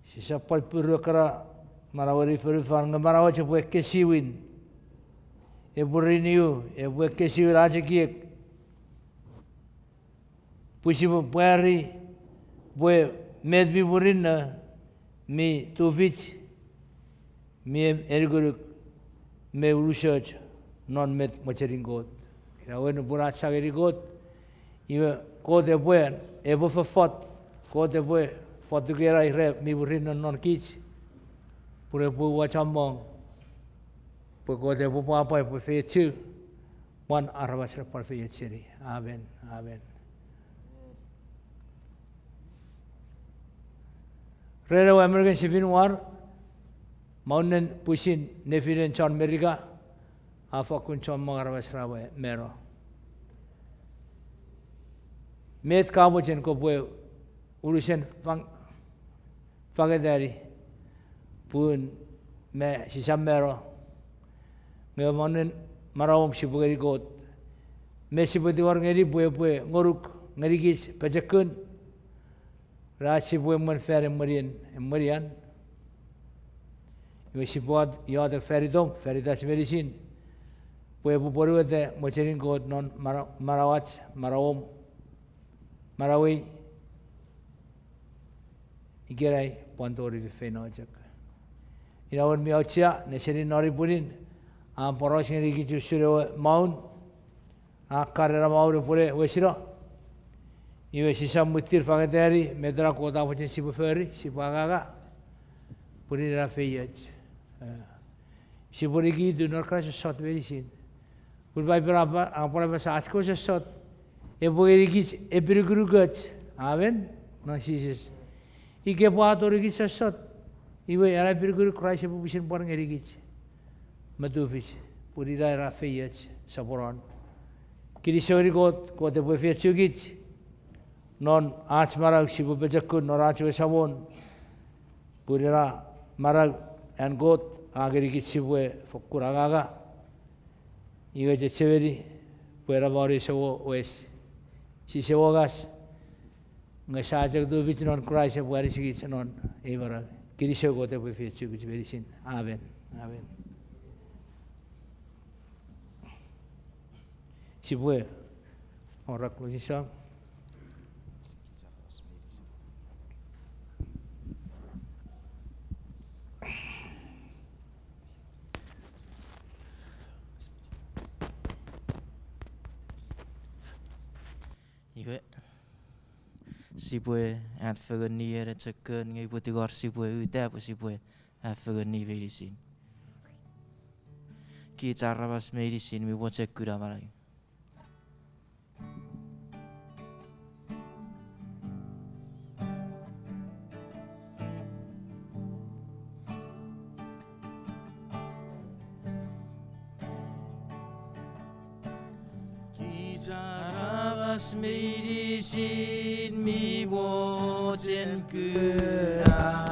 sisab palpuru kara marawari ferufan ngamarawat chepwe kesiwin e buriniu e bwe kesiwin ajakiek pusibu pari bwe med mi burinna mi tuvich mi erguruk me research non met macheringot ira wen burat sagerigot iwe kode buen ebo fot kode bue fotugera ire mi burinna non kich pure bu wachamong pu kode bu apa pu fechu one arabasra par fecheri amen Rero American Civil War, Mountain Pushin, Nefirin John America, Afakun John Magarabasrawa Mero. Met Kabuchen Kopwe, Urusen Fagadari, Pun Me Sisam Mero, Me Mountain Marawam Shibugari Goat, Me Shibudiwar Ngeri Pue, Ngoruk, Ngerigis, Pajakun, Rashi women fair and Marian. You see what you are the ferry dom, ferry that's medicine. Puebu Boru the Mochering God non Marawach, Marawom, Marawi Igerai, Pontori the Fenojak. In our Miocha, Neseri Noripurin, and Poroshin Rigi to Shiro Mount, a Carrera Maur Pure, Wesiro. Iwe sisa mutir fagateri medra kota pacen sibu ferry sibu agaga puri ra feyaj sibu rigi do not crash shot very sin pur bai berapa apora basa asko shot ebo rigi ebri guru gach amen no sisis ike pato rigi shot iwe ara ebri guru crash sibu bisin porang rigi madufich puri ra feyaj saporan kiri sori got kote bo fechugich non ach marag sibu bejakun norachu sabon purira marag and got ageri kitsibwe fokkuragaga iwe jecheveri puera bori sewo wes si sewogas ngasajak do vich non Christ bwari sigich non evara kirisho gote bwe fechu which very sin amen sibwe ora closing Iwe sibue at fagani era chakun ngai putigor sibue uta pu sibue at fagani medicine ki charabas medicine mi boche kura marai Jarabas medicine mi bojen kuramara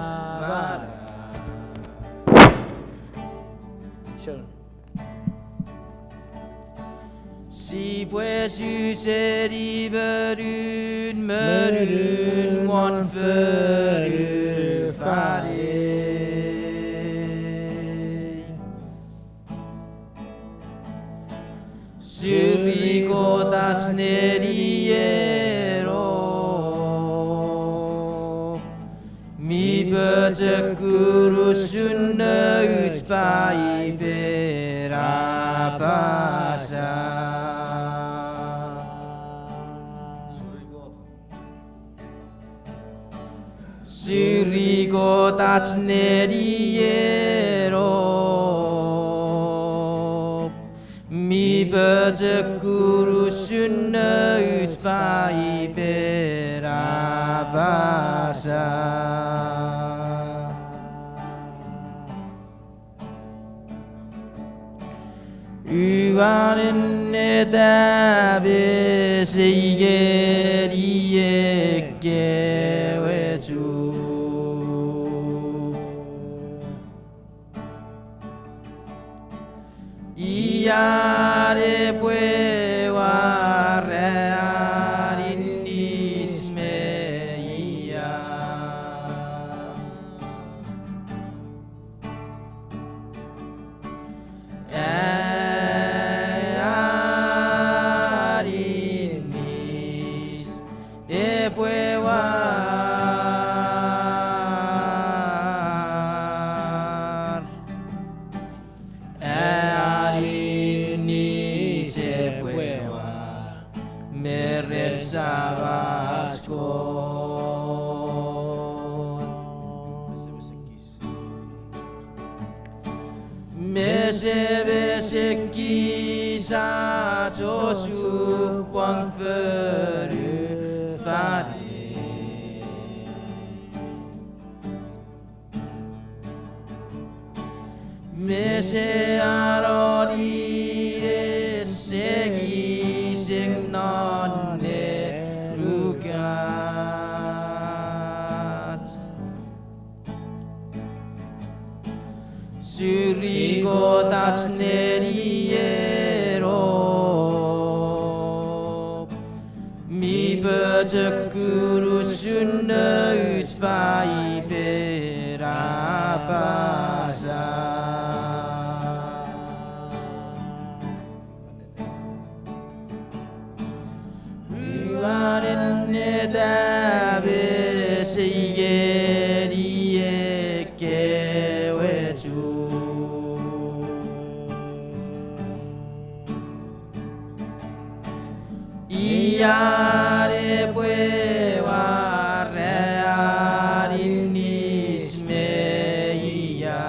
Si pues useri berun merun wan feru fare that's neriero mi baca guru sunna utspai berapasa Sirigo that's neriero mi baca guru sunna utspai berapasa Uvarinne dabe seigeriye geweju Iare pueva rearinismeia Arinis e pueva Arinis e pueva Meren Sabasco Mesebe kisa Josu Wang Feru Fadi Mese arori segi sing nonne rugat Surigo that's neriero mi baca guru sunna utspai berapasa Uvarinne dabe seigeriye geweju Iare pueva rearinismeia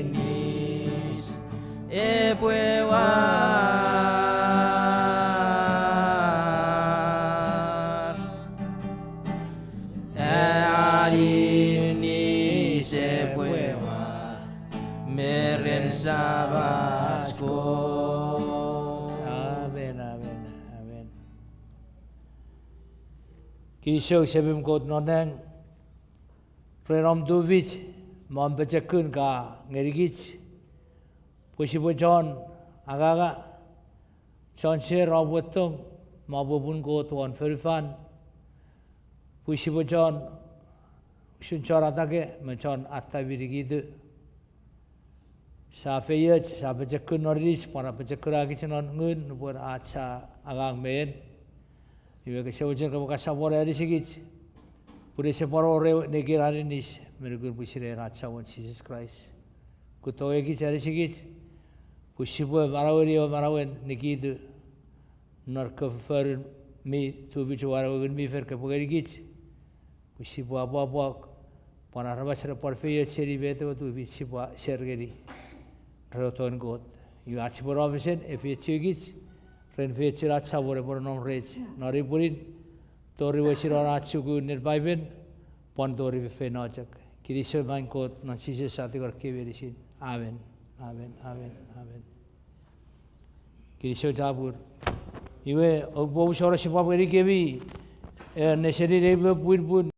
Arinis e pueva Arinis e pueva Meren Sabasco Amen, amen, amen. Kisyo sebim kot noneng Frerom Duvich Mom Bechakun ka ngerigich Pushipo John Agaga John Sher Robotum Mabubun go to on Ferifan Pushipo John Shunchor Atake Machon Atta Virigidu Sa Fayet Sa Bechakun Noris Pona Bechakura Kitchenon Ngun Nubur Acha Agang Men You can say what you're going to say what I say. Puri separo re negiraninis mergur pusire ratsawan Jesus Christ. Kutoegi cari sigit. Pusibu marawen negidu narka fer mi tu vichu warawen mi fer kapogigit. Pusibu abu panarabasra parfeyo cheri beto tu vichibu sergeri. Roton god. You achibor officen if you chigit. Friend feature ratsawore bornom rage. Nori purin. Tori wasiro ratsugu nirvaiben. Pon tori fenojak. Kirisho bankot non si sati korke verisin. Amen. Amen. Amen. Amen. Kirisho jabur. Iwe ogbo shoro shipa beri kebi. Neseri rebe pun